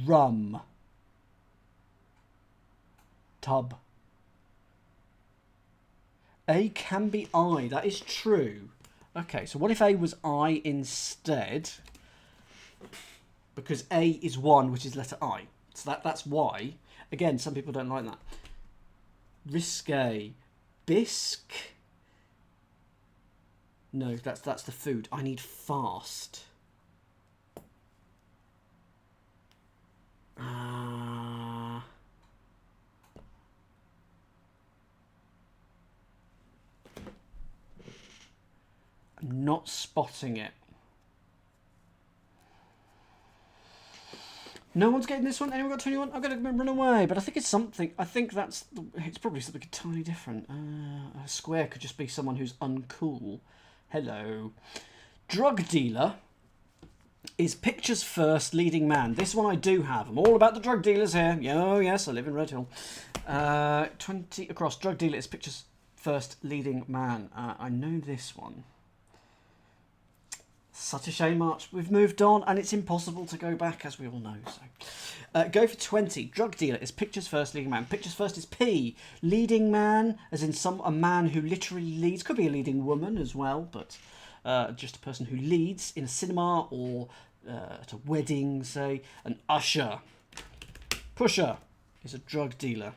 Rum. Tub. A can be I. That is true. Okay, so what if A was I instead? Because A is 1, which is letter I. So that's why. Again, some people don't like that. Risque. Bisque. No, that's the food. I need fast. I'm not spotting it. No one's getting this one. Anyone got 21? I'm going to run away. But I think it's something. I think it's probably something entirely different. A square could just be someone who's uncool. Hello. Drug dealer is picture's first leading man. This one I do have. I'm all about the drug dealers here. Oh, yes, I live in Red Hill. 20 across. Drug dealer is picture's first leading man. I know this one. Such a shame, March. We've moved on, and it's impossible to go back, as we all know. So, go for 20. Drug dealer is picture's first leading man. Picture's first is P. Leading man, as in a man who literally leads. Could be a leading woman as well, but just a person who leads in a cinema or at a wedding, say. An usher. Pusher is a drug dealer.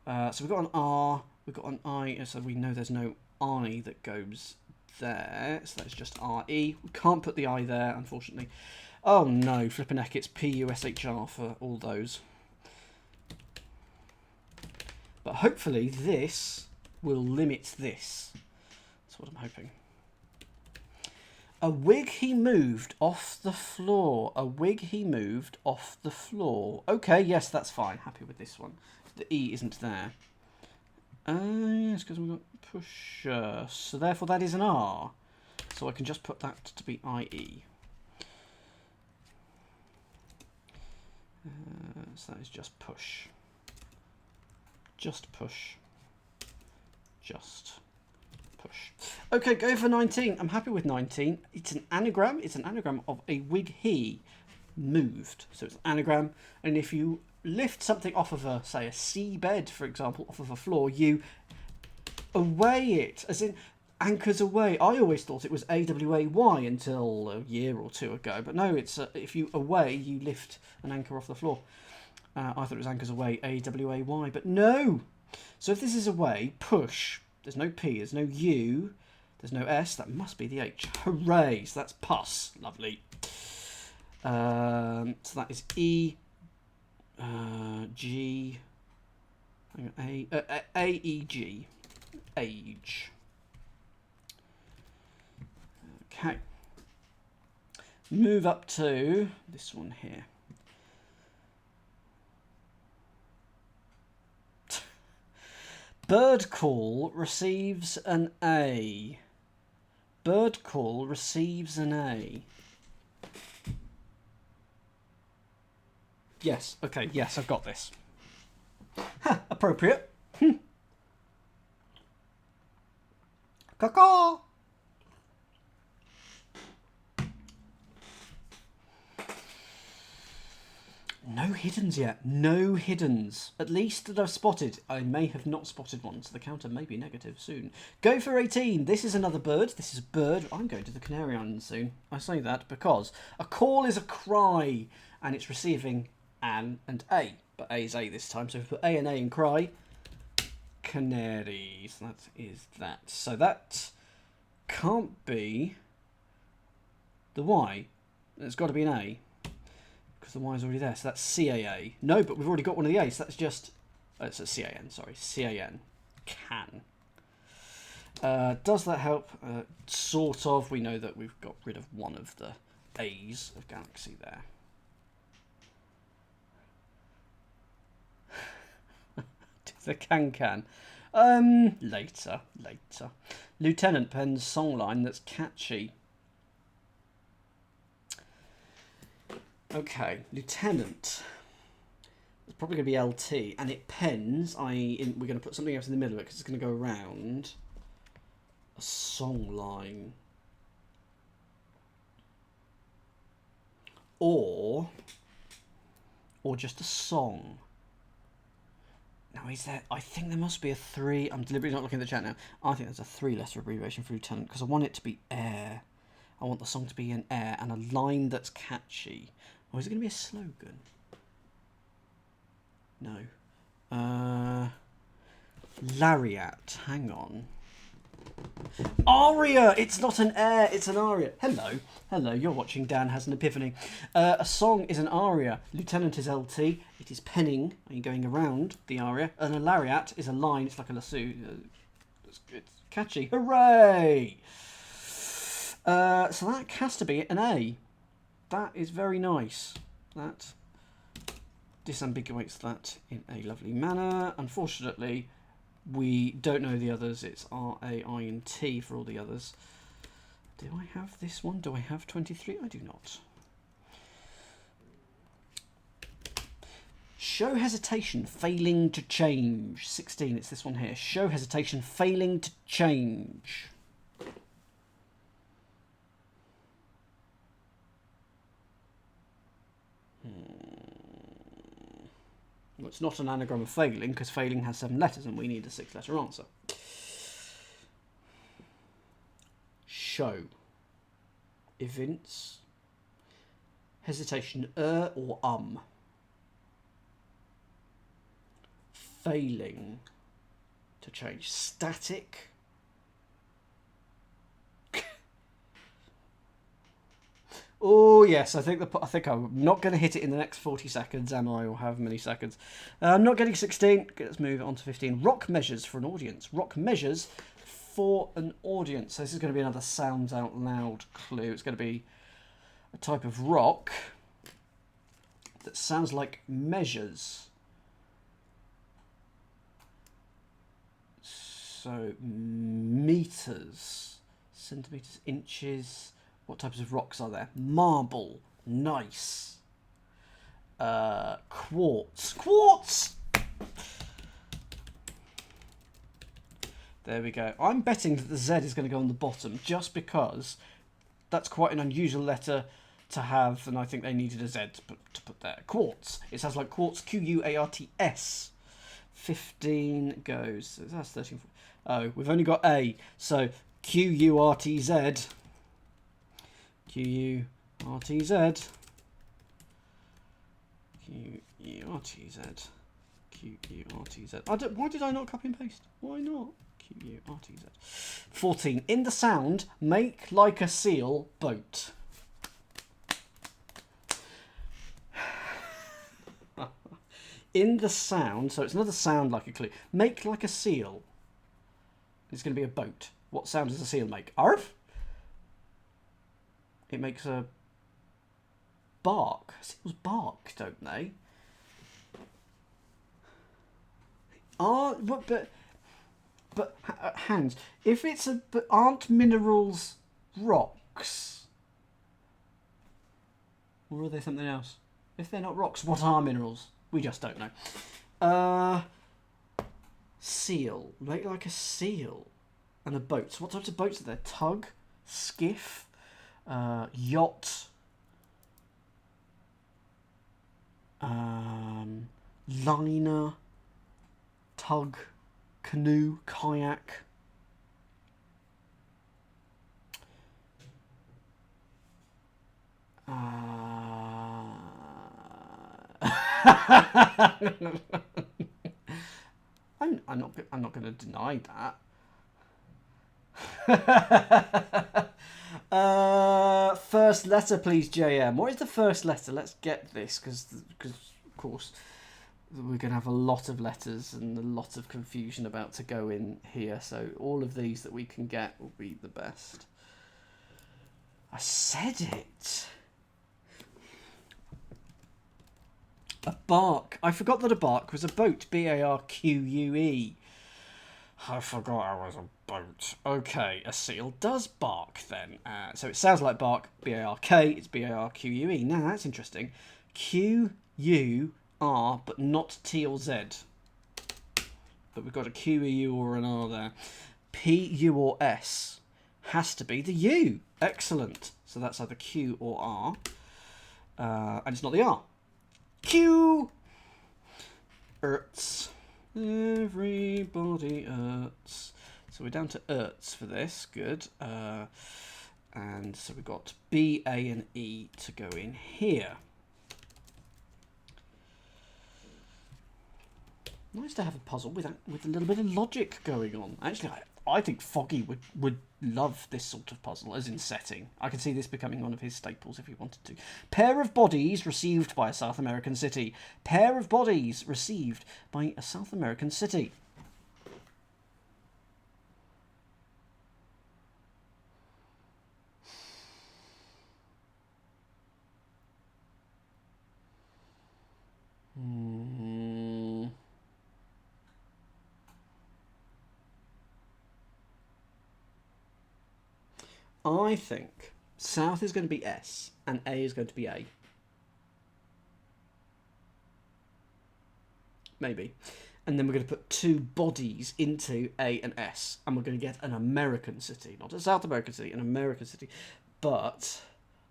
So we've got an R. We've got an I, so we know there's no I that goes there, so that's just RE. We can't put the I there, unfortunately. Oh no, flippin' heck, it's PUSHR for all those. But hopefully this will limit this. That's what I'm hoping. A wig he moved off the floor. A wig he moved off the floor. Okay, yes, that's fine. Happy with this one. The E isn't there. Yes, because we've got pusher. So therefore that is an R. So I can just put that to be IE. So that is just push. Just push. Just push. Okay, go for 19. I'm happy with 19. It's an anagram. It's an anagram of a wig he moved. So it's an anagram. And if you lift something off of a, say, a seabed, for example, off of a floor, you away it, as in anchors away. I always thought it was AWAY until a year or two ago, but no, it's if you away, you lift an anchor off the floor. I thought it was anchors away, AWAY, but no. So if this is away, push. There's no P, there's no U, there's no S. That must be the H. Hooray! So that's pus. Lovely. So that is E. G. AEG. Age. Okay. Move up to this one here. Bird call receives an A. Bird call receives an A. Yes. Okay. Yes, I've got this. Ha, appropriate. Caw. No hiddens yet. No hiddens. At least that I've spotted. I may have not spotted one, so the counter may be negative soon. Go for 18. This is another bird. This is a bird. I'm going to the Canary Islands soon. I say that because a call is a cry, and it's receiving an and a. But A is A this time, so if we put A and A in cry, canaries. That is that. So that can't be the Y. It's got to be an A. Because the Y is already there, so that's CAA. No, but we've already got one of the A's, so that's just... Oh, it's a CAN, sorry. CAN. Can. Does that help? Sort of. We know that we've got rid of one of the A's of Galaxy there. The can. Later. Lieutenant Penn's songline that's catchy. Okay, Lieutenant. It's probably going to be LT, and it pens. We're going to put something else in the middle of it because it's going to go around a song line, or just a song. Now, is there? I think there must be a 3. I'm deliberately not looking at the chat now. I think there's a 3-letter abbreviation for Lieutenant because I want it to be air. I want the song to be an air and a line that's catchy. Or is it going to be a slogan? No. Lariat. Hang on. Aria! It's not an air, it's an aria. Hello, you're watching Dan Has an Epiphany. A song is an aria. Lieutenant is LT. It is penning. Are you going around the aria? And a lariat is a line. It's like a lasso. It's catchy. Hooray! So that has to be an A. That is very nice. That disambiguates that in a lovely manner. Unfortunately, we don't know the others. It's R, A, I, and T for all the others. Do I have this one? Do I have 23? I do not. Show hesitation, failing to change. 16, it's this one here. Show hesitation, failing to change. Well, it's not an anagram of failing, because failing has 7 letters and we need a 6-letter answer. Show. Evince. Hesitation, or Failing to change. Static. Oh yes, I think I'm not going to hit it in the next 40 seconds, am I? Or however many seconds. I'm not getting 16. Let's move on to 15. Rock measures for an audience. Rock measures for an audience. So this is going to be another sounds out loud clue. It's going to be a type of rock that sounds like measures. So meters, centimeters, inches. What types of rocks are there? Marble. Nice. Quartz. Quartz! There we go. I'm betting that the Z is going to go on the bottom just because that's quite an unusual letter to have, and I think they needed a Z to put there. Quartz. It sounds like quartz. Q-U-A-R-T-S. 15 goes. That's 13. Oh, we've only got A. So Q-U-R-T-Z. Q-U-R-T-Z. Q-U-R-T-Z. Q-U-R-T-Z. Why did I not copy and paste? Why not? Q-U-R-T-Z. 14. In the sound, make like a seal boat. In the sound, so it's another sound like a clue. Make like a seal. It's going to be a boat. What sound does a seal make? Arf? It makes a bark. Seals bark, don't they? But Hans, if it's but aren't minerals rocks? Or are they something else? If they're not rocks, what are minerals? We just don't know. Seal. Make like a seal. And a boat. So what types of boats are there? Tug, skiff, yacht, liner, tug, canoe, kayak. I'm not going to deny that. First letter, please, JM. What is the first letter? Let's get this, because of course we're going to have a lot of letters and a lot of confusion about to go in here. So all of these that we can get will be the best. I said it. A bark. I forgot that a bark was a boat. B-A-R-Q-U-E. I forgot I was a boat. Okay, a seal does bark then. So it sounds like bark. B-A-R-K. It's B-A-R-Q-U-E. Now that's interesting. Q-U-R, but not T or Z. But we've got a Q, a U, or an R there. P, U, or S. Has to be the U. Excellent. So that's either Q or R. And it's not the R. Q. Erts. Everybody erts. So we're down to erts for this. Good. And so we've got B, A, and E to go in here. Nice to have a puzzle with a little bit of logic going on. Actually, I think Foggy would love this sort of puzzle, as in setting. I could see this becoming one of his staples if he wanted to. Pair of bodies received by a South American city. Pair of bodies received by a South American city. I think South is going to be S and A is going to be A. Maybe. And then we're going to put two bodies into A and S. And we're going to get an American city. Not a South American city, an American city. But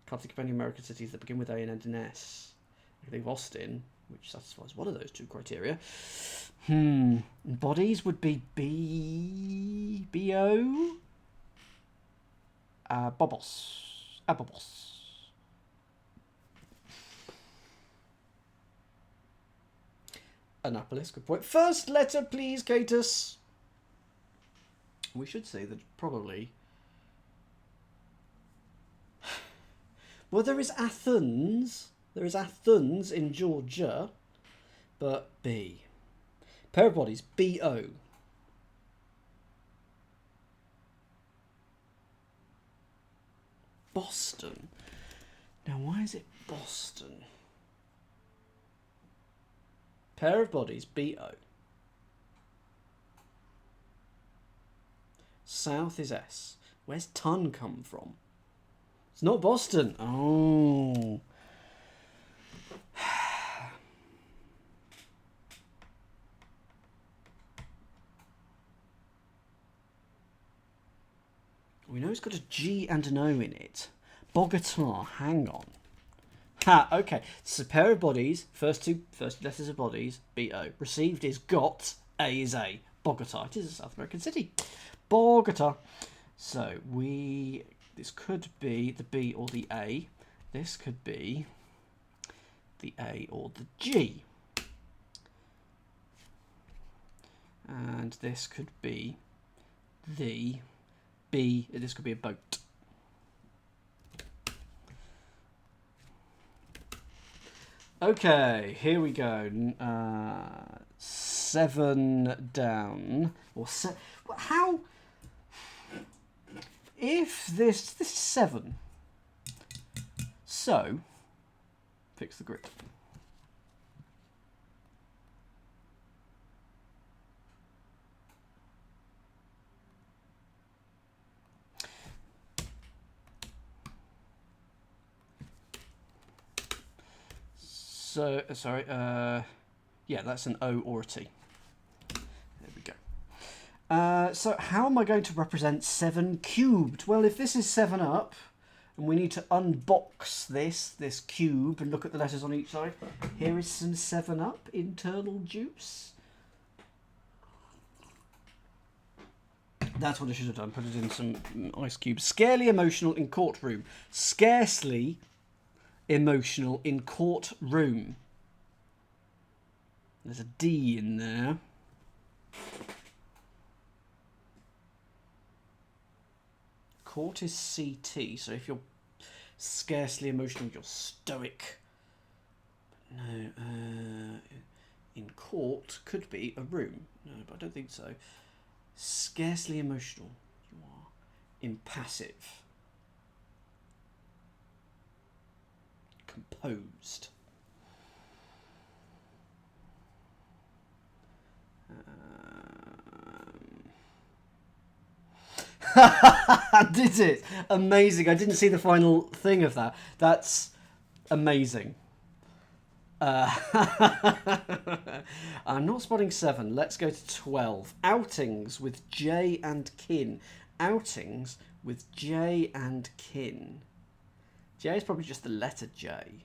I can't think of any American cities that begin with A and end in S. I can think of Austin, which satisfies one of those two criteria. Bodies would be B... B-O... Bobos. Abobos. Annapolis, good point. First letter, please, Catus. We should say that probably... Well, there is Athens. There is Athens in Georgia. But B. Pair of bodies, B-O. Boston. Now, why is it Boston? Pair of bodies, B-O. South is S. Where's ton come from? It's not Boston. Oh. We know it's got a G and an O in it. Bogota, hang on. Ha, okay. It's a pair of bodies. First letters of bodies, B-O. Received is got, A is A. Bogota. It is a South American city. Bogota. So this could be the B or the A. This could be the A or the G. And this could be the B. This could be a boat. Okay, here we go. 7 down. Or how? If this is 7. So, fix the grid. So, sorry, yeah, that's an O or a T. There we go. So how am I going to represent 7 cubed? Well, if this is 7 up, and we need to unbox this cube and look at the letters on each side, here is some 7 up internal juice. That's what I should have done, put it in some ice cubes. Scarcely emotional in courtroom. Scarcely emotional in courtroom. There's a D in there. Court is CT, so if you're scarcely emotional, you're stoic. But no, in court could be a room. No, but I don't think so. Scarcely emotional, you are impassive. Composed. Did it? Amazing. I didn't see the final thing of that. That's amazing. I'm not spotting 7. Let's go to 12. Outings with J and kin. Outings with J and kin. J is probably just the letter J.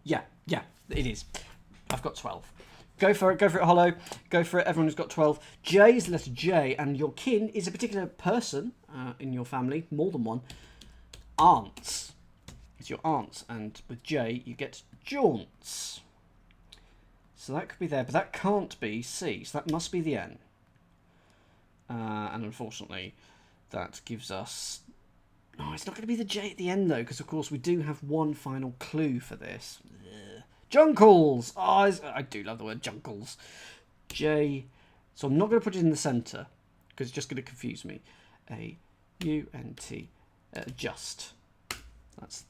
Yeah, it is. I've got 12. Go for it, Hollow. Go for it, everyone who's got 12. J is the letter J, and your kin is a particular person in your family, more than one. Aunts. It's your aunts, and with J, you get jaunts. So that could be there, but that can't be C, so that must be the N. And unfortunately, that gives us... Oh, it's not going to be the J at the end, though, because, of course, we do have one final clue for this. Junkles! Oh, I do love the word junkles. J. So I'm not going to put it in the centre, because it's just going to confuse me. A-U-N-T. Just.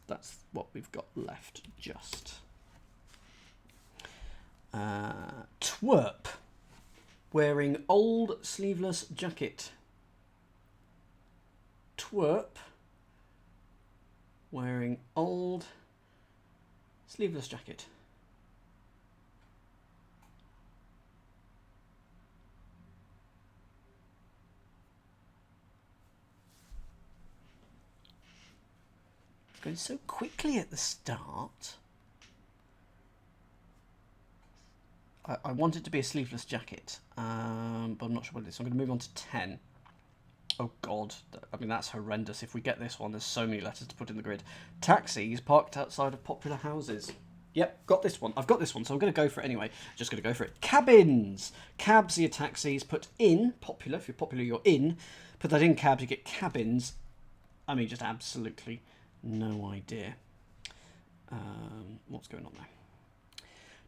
That's what we've got left. Just. Twerp. Wearing old sleeveless jacket. Twerp. Wearing old sleeveless jacket. Going so quickly at the start. I want it to be a sleeveless jacket, but I'm not sure what it is. So I'm going to move on to 10. Oh God, I mean that's horrendous. If we get this one, there's so many letters to put in the grid. Taxis parked outside of popular houses. Yep, got this one. I've got this one, so I'm going to go for it anyway. Just going to go for it. Cabins. Cabs are your taxis. Put in popular. If you're popular, you're in. Put that in cabs, you get cabins. I mean, just absolutely no idea. What's going on there?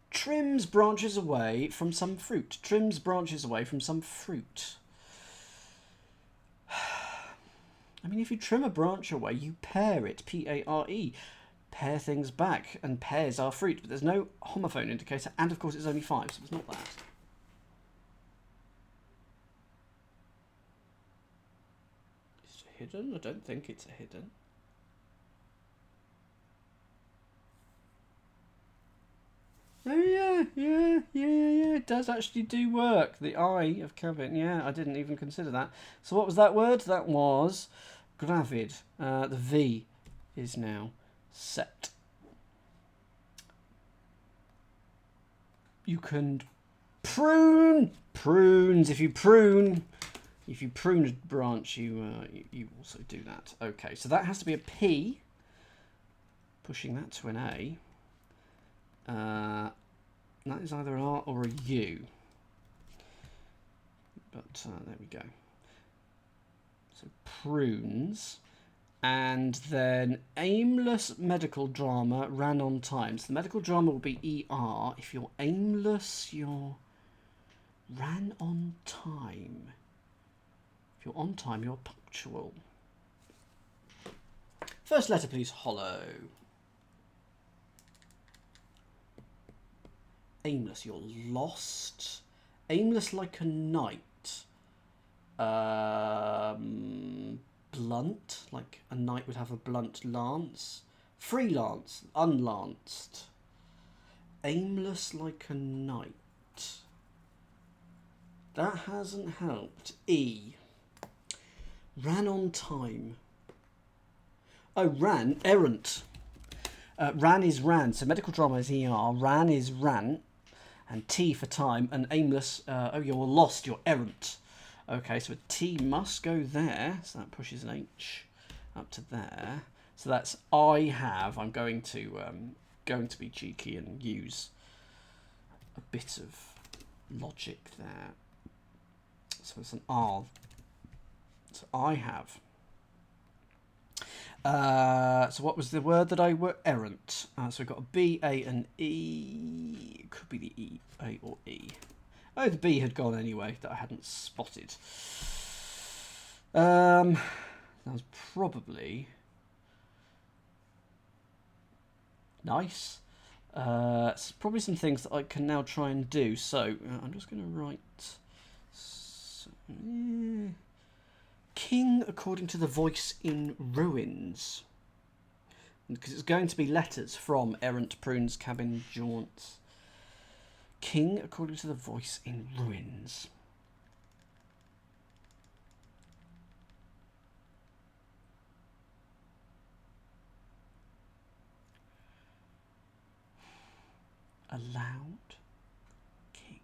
Trims branches away from some fruit. Trims branches away from some fruit. I mean, if you trim a branch away, you pare it. P-A-R-E. Pare things back, and pears are fruit. But there's no homophone indicator, and of course it's only 5, so it's not that. Is it hidden? I don't think it's a hidden. Oh yeah, it does actually do work. The I of cabin, yeah, I didn't even consider that. So what was that word? That was gravid. The V is now set. You can prune prunes. If you prune a branch, you also do that. Okay, so that has to be a P. Pushing that to an A. That is either an R or a U. But there we go. So prunes. And then aimless medical drama ran on time. So the medical drama will be ER. If you're aimless, you're ran on time. If you're on time, you're punctual. First letter, please, Hollow. Aimless, you're lost. Aimless like a knight. Blunt, like a knight would have a blunt lance. Freelance, unlanced. Aimless like a knight. That hasn't helped. E. Ran on time. Oh, ran, errant. Ran is ran, so medical drama is ER. Ran is ran, and T for time, and aimless, oh, you're lost, you're errant. Okay, so a T must go there, so that pushes an H up to there. So that's I have. I'm going to be cheeky and use a bit of logic there. So it's an R. So I have. So what was the word that I were? Errant. So we've got a B, A, and E. It could be the E, A, or E. Oh, the B had gone anyway, that I hadn't spotted. That was probably nice. It's probably some things that I can now try and do. So I'm just going to write King according to the voice in ruins, because it's going to be letters from errant, prunes, cabin, jaunts. King according to the voice in ruins. Allowed. King.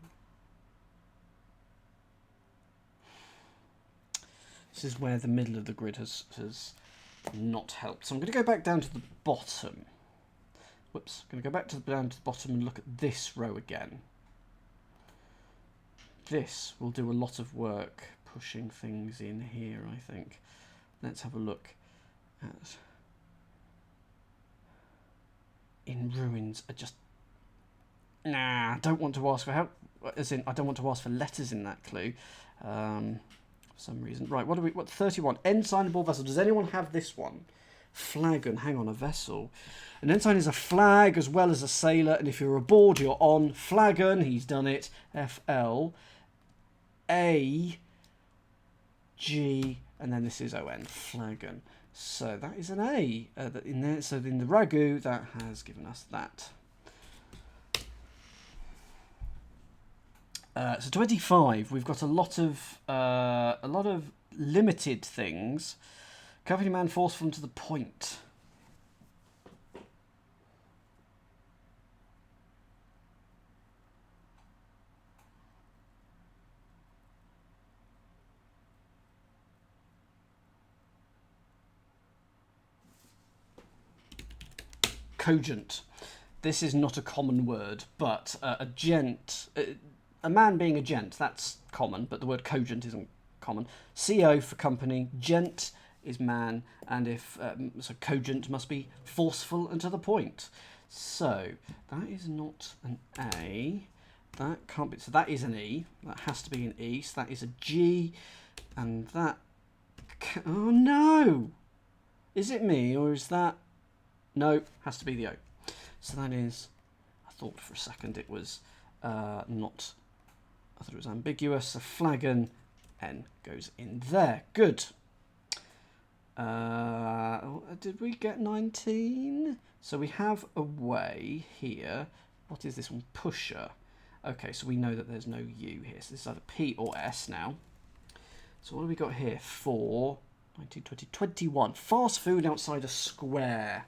This is where the middle of the grid has not helped. So I'm going to go back down to the bottom. Whoops. I'm going to go back down to the bottom and look at this row again. This will do a lot of work pushing things in here, I think. Let's have a look at in ruins. I don't want to ask for help. As in, I don't want to ask for letters in that clue. For some reason. Right, what 31? Ensignable vessel. Does anyone have this one? Flagon. Hang on, a vessel. An ensign is a flag as well as a sailor, and if you're aboard, you're on. Flagon, he's done it. FL. A. G. And then this is ON. Flagon. So that is an A in there. So in the ragu, that has given us that. So 25, we've got a lot of limited things. Company man forceful to the point. Cogent. This is not a common word, but a gent. A man being a gent, that's common, but the word cogent isn't common. CO for company, gent is man, and if so cogent must be forceful and to the point. So that is not an A. That can't be. So that is an E. That has to be an E. So that is a G, and that. Oh no! Is it me or is that? No, has to be the O. So that is. I thought for a second it was not. I thought it was ambiguous. A flagon N goes in there. Good. Did we get 19? So we have a way here. What is this one? Pusher. Okay, so we know that there's no U here. So this is either P or S now. So what have we got here? 4, 19, 20, 21. Fast food outside a square.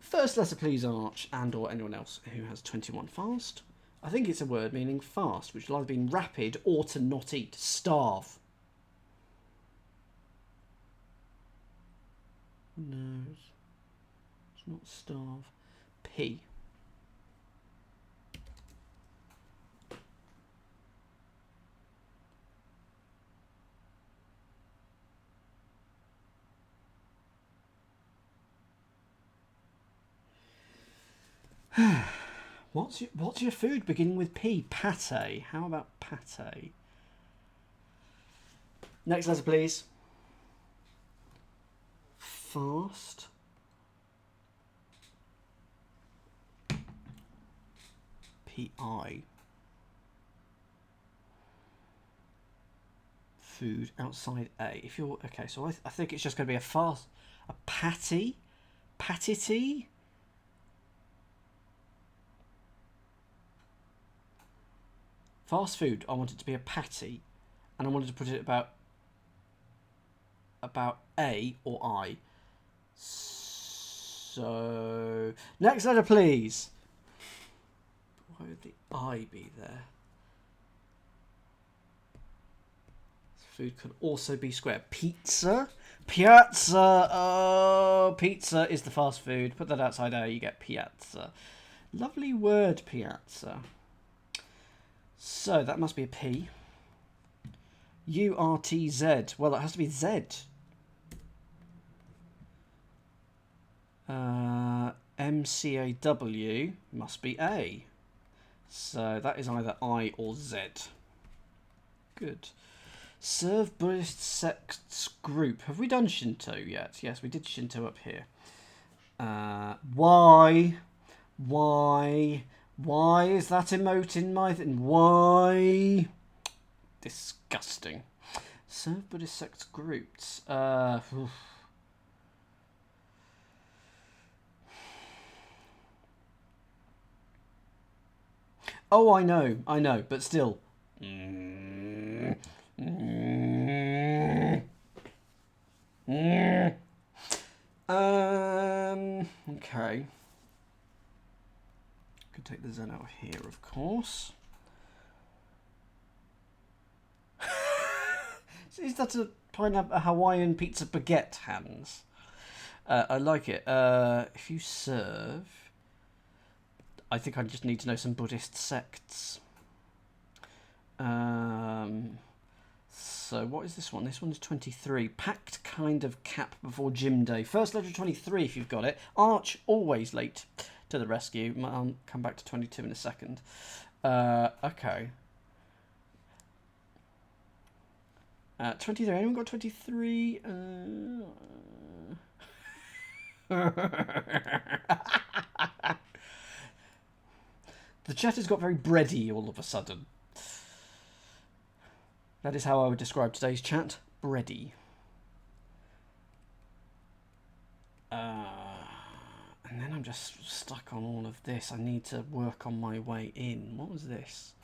First letter please, Arch, and or anyone else who has 21. Fast. I think it's a word meaning fast, which will either mean rapid or to not eat. Starve. No, it's not starve. P. What's your food beginning with P? Pate. How about pate? Next letter, please. Fast. P-I. Food outside A. If you're... Okay, so I think it's just going to be a patty? Patity? Fast food, I want it to be a patty. And I wanted to put it about A or I. So... Next letter, please. Why would the I be there? Food could also be square. Pizza? Piazza! Oh, pizza is the fast food. Put that outside A, you get piazza. Lovely word, piazza. So, that must be a P. U-R-T-Z. Well, it has to be Z. M-C-A-W must be A. So, that is either I or Z. Good. Serve Buddhist sects group. Have we done Shinto yet? Yes, we did Shinto up here. Why? Why is that emote in my thing? Why? Disgusting. Serve Buddhist sects groups. Oh, I know, but still. Okay. Could take the Zen out here, of course. Is that a Hawaiian pizza baguette, Hans? I like it. If you serve... I think I just need to know some Buddhist sects. So what is this one? This one is 23. Packed kind of cap before gym day. First letter 23 if you've got it. Arch, always late to the rescue. I'll come back to 22 in a second. Okay. 23. Anyone got 23? The chat has got very bready all of a sudden. That is how I would describe today's chat. Bready. And then I'm just stuck on all of this. I need to work on my way in. What was this?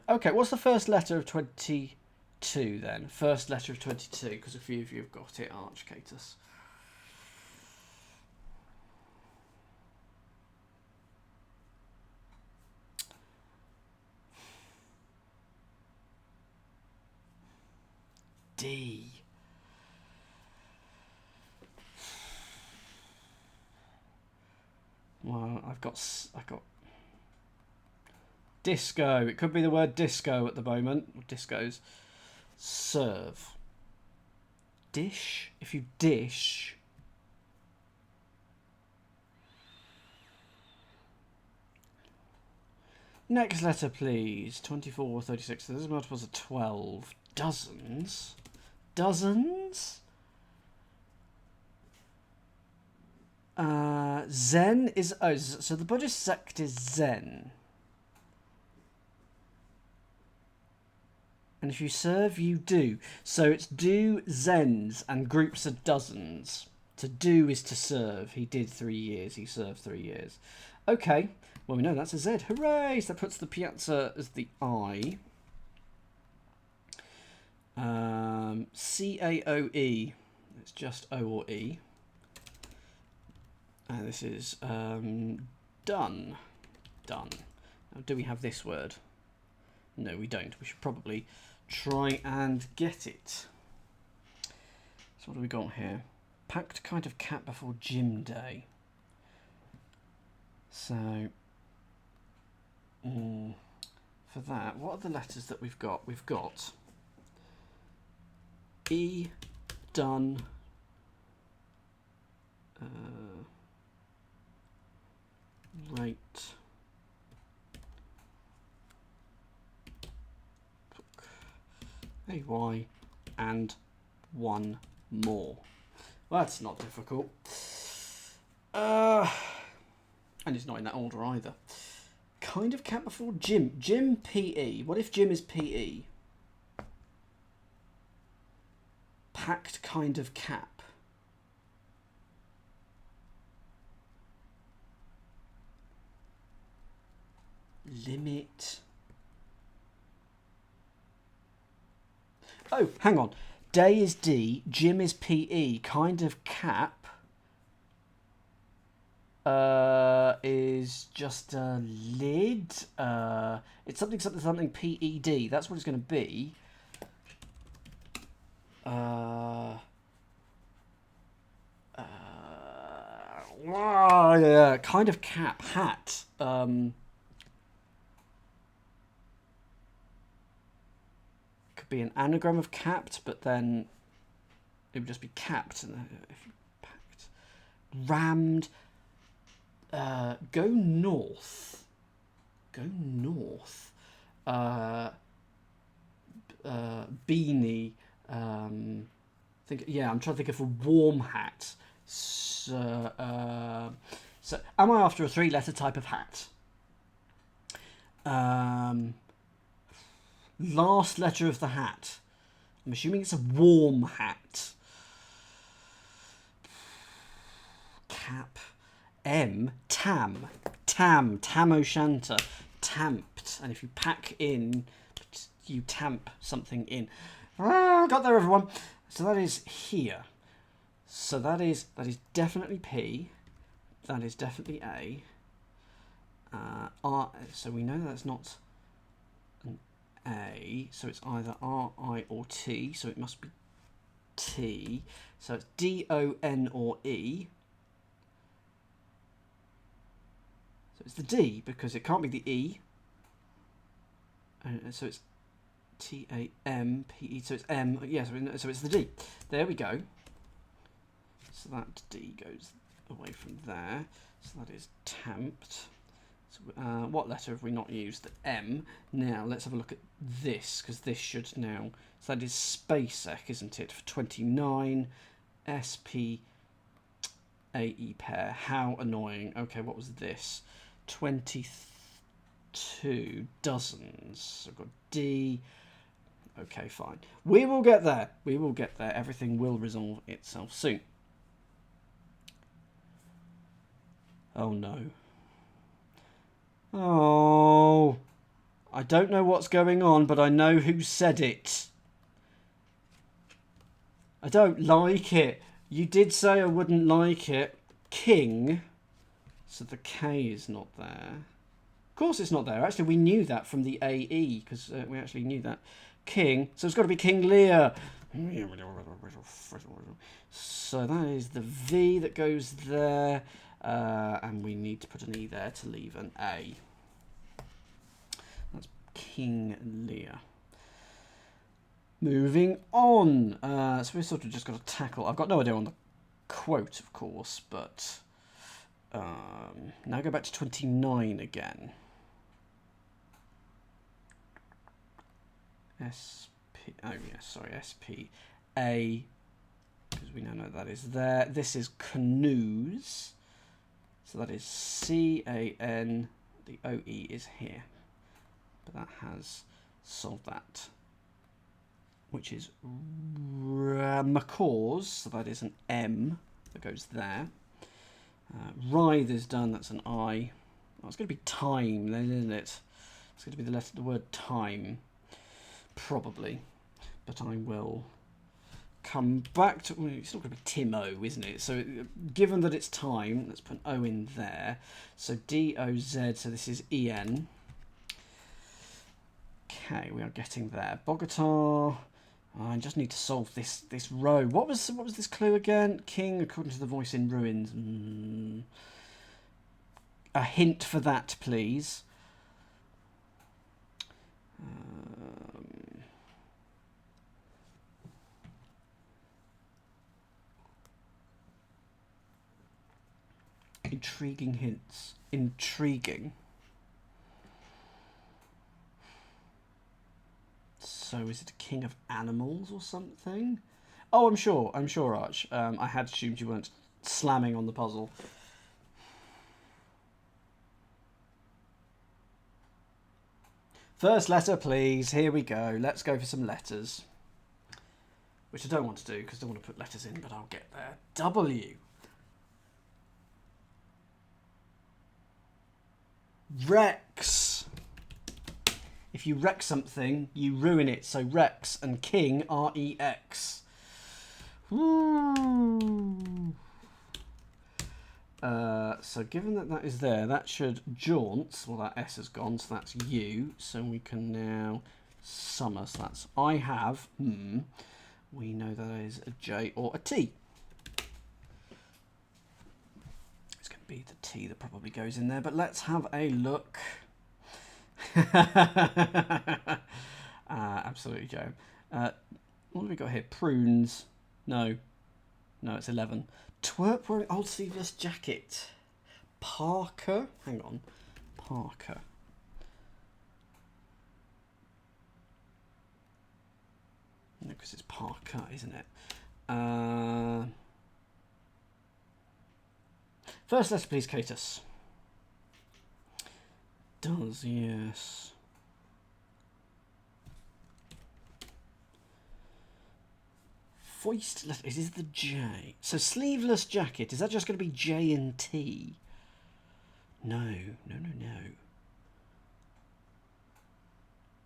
Okay, what's the first letter of 22 then? First letter of 22, because a few of you have got it, Archcatus. D. Well, I've got disco. It could be the word disco at the moment. Discos. Serve. Dish. If you dish. Next letter, please. 24, 36. So this multiples of 12. Dozens. Dozens? Zen is... Oh, so the Buddhist sect is Zen. And if you serve, you do. So it's do, Zens, and groups of dozens. To do is to serve. He did 3 years. He served 3 years. Okay. Well, we know that's a Z. Hooray! So that puts the piazza as the I. C-A-O-E. It's just O or E. And this is done. Done. Now, do we have this word? No, we don't. We should probably try and get it. So what do we got here? Packed kind of cap before gym day. So, for that, what are the letters that we've got? We've got E, done, right, AY, and one more. Well, that's not difficult. And it's not in that order either. kind of cap before? Gym. Gym, PE. What if gym is PE? Packed kind of cap. Limit. Oh, hang on. Day is D, gym is PE, kind of cap is just a lid. It's something PED. That's what it's going to be. Yeah, kind of cap. Hat. Could be an anagram of capped, but then it would just be capped. If you packed. Rammed. Go north. Go north. Beanie. I'm trying to think of a warm hat. So am I after a 3-letter type of hat? Last letter of the hat. I'm assuming it's a warm hat. Cap. M. Tam. Tam O'Shanter. Tamped. And if you pack in, you tamp something in. Got there, everyone. So that is here. So that is definitely P. That is definitely A. R. So we know that's not an A. So it's either R, I, or T. So it must be T. So it's D, O, N, or E. So it's the D because it can't be the E. And so it's T, A, M, P, E. So it's M. Yes, so it's the D. There we go. So that D goes away from there. So that is tamped. So, what letter have we not used? The M. Now let's have a look at this because this should now. So that is SpaceX, isn't it? For 29. SP. AE pair. How annoying. Okay, what was this? 22 dozens. So I've got D. Okay, fine. We will get there. We will get there. Everything will resolve itself soon. Oh no. Oh. I don't know what's going on, but I know who said it. I don't like it. You did say I wouldn't like it. King. So the K is not there. Of course it's not there. Actually, we knew that from the AE, because we actually knew that. King. So it's got to be King Lear. So that is the V that goes there. And we need to put an E there to leave an A. That's King Lear. Moving on. So we've sort of just got to tackle... I've got no idea on the quote, of course, but... now go back to 29 again. SPA, because we now know that is there. This is canoes. So that is CAN. The OE is here. But that has solved that. Which is macaws. So that is an M that goes there. Writhe is done. That's an I. Oh, it's going to be time then, isn't it? It's going to be the word time. Probably. But I will come back to... Well, it's not going to be Timo, isn't it? So given that it's time, let's put an O in there. So D-O-Z, so this is E-N. Okay, we are getting there. Bogota. I just need to solve this row. What was this clue again? King, according to the voice in ruins. A hint for that, please. Intriguing hints. Intriguing. So is it a king of animals or something? Oh, I'm sure, Arch. I had assumed you weren't slamming on the puzzle. First letter, please. Here we go. Let's go for some letters. Which I don't want to do because I don't want to put letters in, but I'll get there. W. Rex. If you wreck something, you ruin it. So Rex and King, R-E-X. Woo. So given that that is there, that should jaunt. Well, that S has gone, so that's U. So we can now summer. So that's I have. We know that is a J or a T. It's going to be the T that probably goes in there, but let's have a look. Absolutely, Joe. What have we got here? Prunes. No, it's 11. Twerp wearing old sleeveless jacket. Parker. Hang on. Parker. No, because it's Parker, isn't it? First letter, please, Catus. Does, yes. Foist letter. Is this the J? So sleeveless jacket. Is that just going to be J and T? No.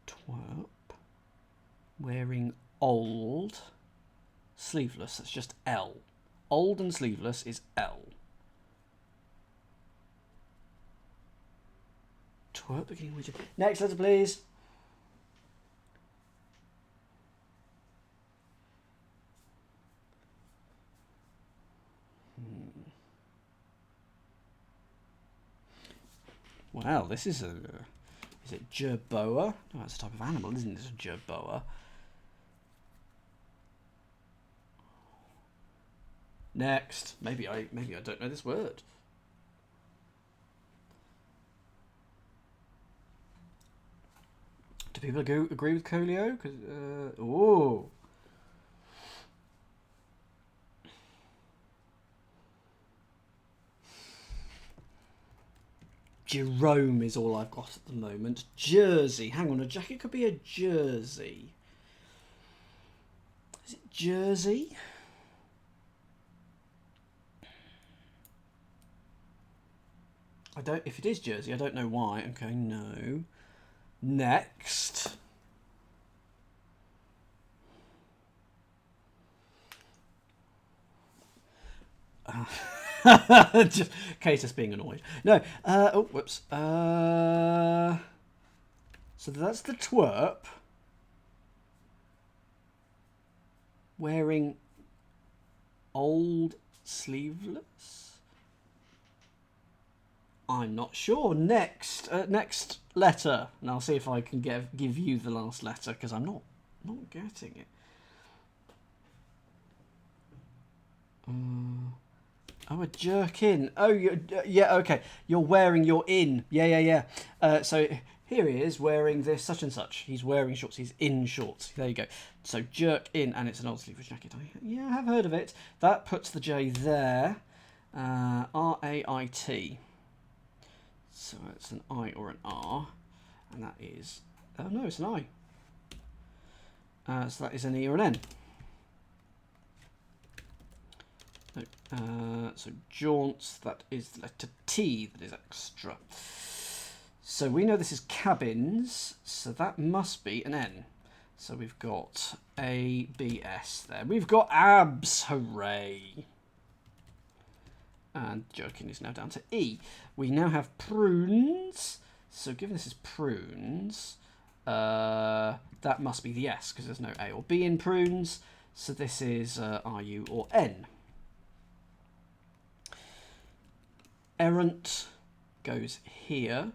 Twerp. Wearing old. Sleeveless. That's just L. Old and sleeveless is L. Twerp beginning with J. Next letter, please. Wow, this is a... Is it jerboa? No, that's a type of animal, isn't it? It's a jerboa. Next. Maybe I don't know this word. Do people agree with Colio? Oh. Jerome is all I've got at the moment. Jersey. Hang on, a jacket could be a jersey. Is it jersey? I don't. If it is jersey, I don't know why. Okay, no. Next. Just Catus being annoyed. No. Oh, whoops. So that's the twerp wearing old sleeveless. I'm not sure. Next letter, and I'll see if I can give you the last letter because I'm not getting it. Oh, a jerkin. Oh, yeah, okay. You're wearing your in. Yeah. So here he is wearing this such and such. He's wearing shorts. He's in shorts. There you go. So jerk in, and it's an old sleeveless jacket. I have heard of it. That puts the J there. R-A-I-T. So it's an I or an R. And that is... Oh, no, it's an I. So that is an E or an N. So jaunts, that is the letter T, that is extra. So we know this is cabins, so that must be an N. So we've got A, B, S there. We've got abs, hooray. And jerkin is now down to E. We now have prunes. So given this is prunes, that must be the S, because there's no A or B in prunes. So this is R, U, or N. Errant goes here.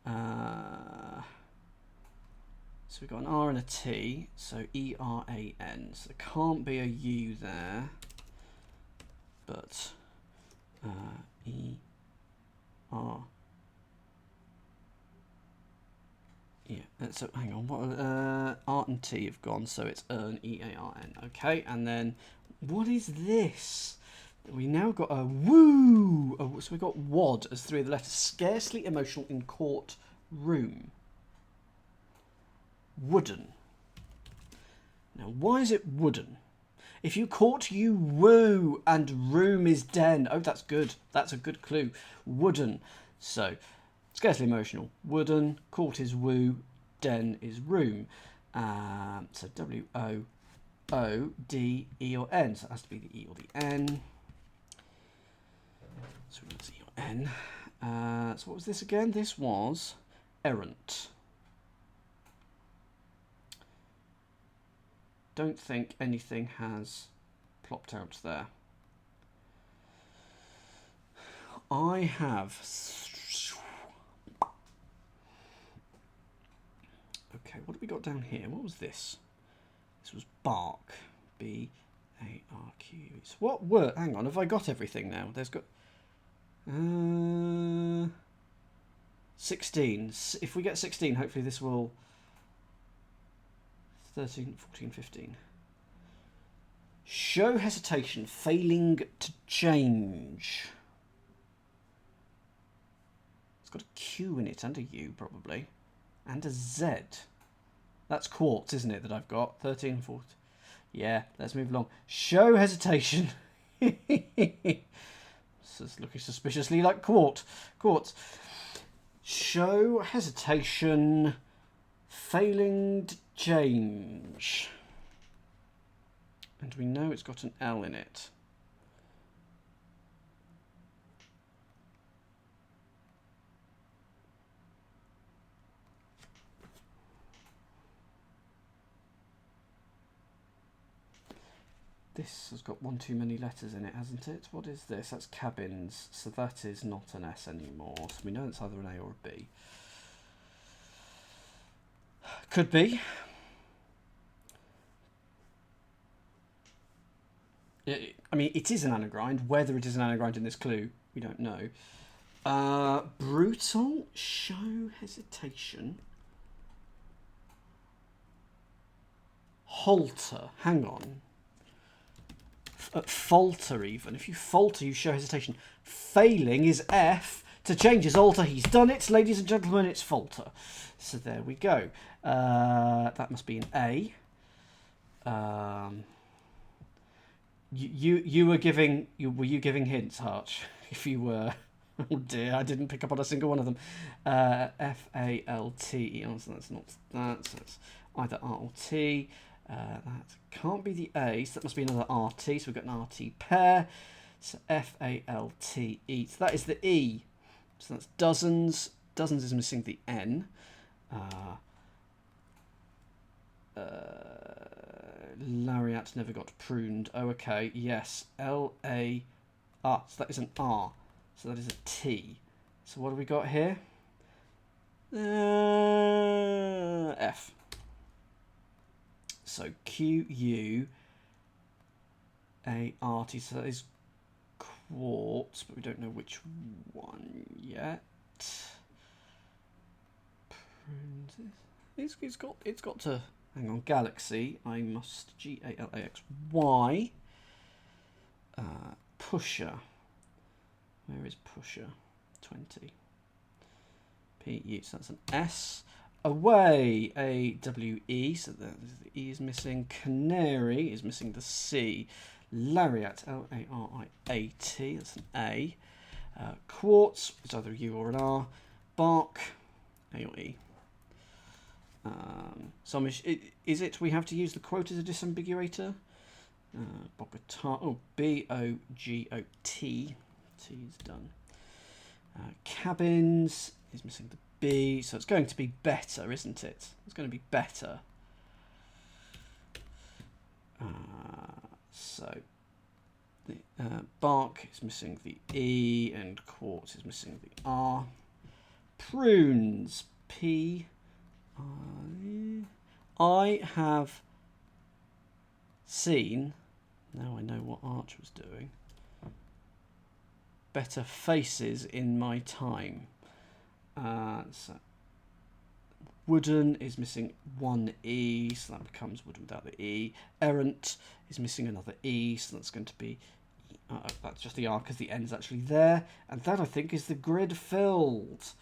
So we've got an R and a T, so E-R-A-N. So there can't be a U there, but E-R. Yeah, so hang on, what R and T have gone, so it's earn, E-A-R-N. Okay, and then what is this? We now got a woo. So we got wad as three of the letters. Scarcely emotional in court room. wooden. Now, why is it wooden? If you court, you woo, and room is den. Oh, that's good. That's a good clue. Wooden. So, scarcely emotional. Wooden, court is woo, den is room. So, W-O-O-D, E or N. So, it has to be the E or the N. So, that's E or N. So, what was this again? This was errant. Don't think anything has plopped out there. I have... Okay, what have we got down here? What was this? This was bark. B-A-R-Q. What word? Hang on, have I got everything now? There's got... 16. If we get 16, hopefully this will... 13, 14, 15. Show hesitation, failing to change. It's got a Q in it and a U, probably. And a Z. That's quartz, isn't it, that I've got? 13, 14. Yeah, let's move along. Show hesitation. This is looking suspiciously like quartz. Show hesitation, failing to change. And we know it's got an L in it. This has got one too many letters in it, hasn't it? What is this? That's cabins. So that is not an S anymore. So we know it's either an A or a B. Could be. I mean, it is an anagrind. Whether it is an anagrind in this clue, we don't know. Brutal. Show hesitation. Halter. Hang on. Falter even. If you falter, you show hesitation. Failing is F. To change is alter. He's done it, ladies and gentlemen. It's falter. So there we go. That must be an A. You were giving hints, Harch? If you were, oh dear, I didn't pick up on a single one of them. F-A-L-T. Oh, so that's not that. So it's either R or T. That can't be the A, so that must be another RT. So we've got an RT pair. So F-A-L-T-E. So that is the E. So that's dozens. Dozens is missing the N. Lariat never got pruned. Oh, okay. Yes. L-A... Ah, so that is an R. So that is a T. So what have we got here? F. So Q-U-A-R-T. So that is quartz, but we don't know which one yet. It's got to... Hang on, galaxy. I must G-A-L-A-X-Y. Pusher. Where is pusher? 20. P-U. So that's an S. Away. A-W-E. So the E is missing. Canary is missing the C. Lariat. L-A-R-I-A-T. That's an A. Quartz is either a U or an R. Bark. A or E. So is it we have to use the quote as a disambiguator? Bogota. Oh, B-O-G-O-T. T is done. Cabins is missing the B, so it's going to be better, isn't it? It's going to be better. So the bark is missing the E, and quartz is missing the R. Prunes. P. I have seen, now I know what Arch was doing, better faces in my time. So wooden is missing one E, so that becomes wooden without the E. Errant is missing another E, so that's going to be, that's just the R because the N is actually there. And that, I think, is the grid filled.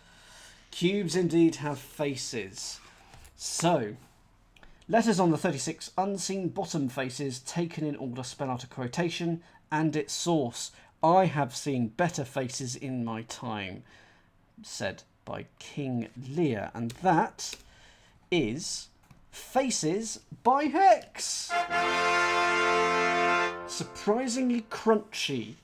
Cubes indeed have faces. So, Letters on the 36 unseen bottom faces taken in order spell out a quotation and its source. I have seen better faces in my time, said by King Lear. And that is Faces by Hex. Surprisingly crunchy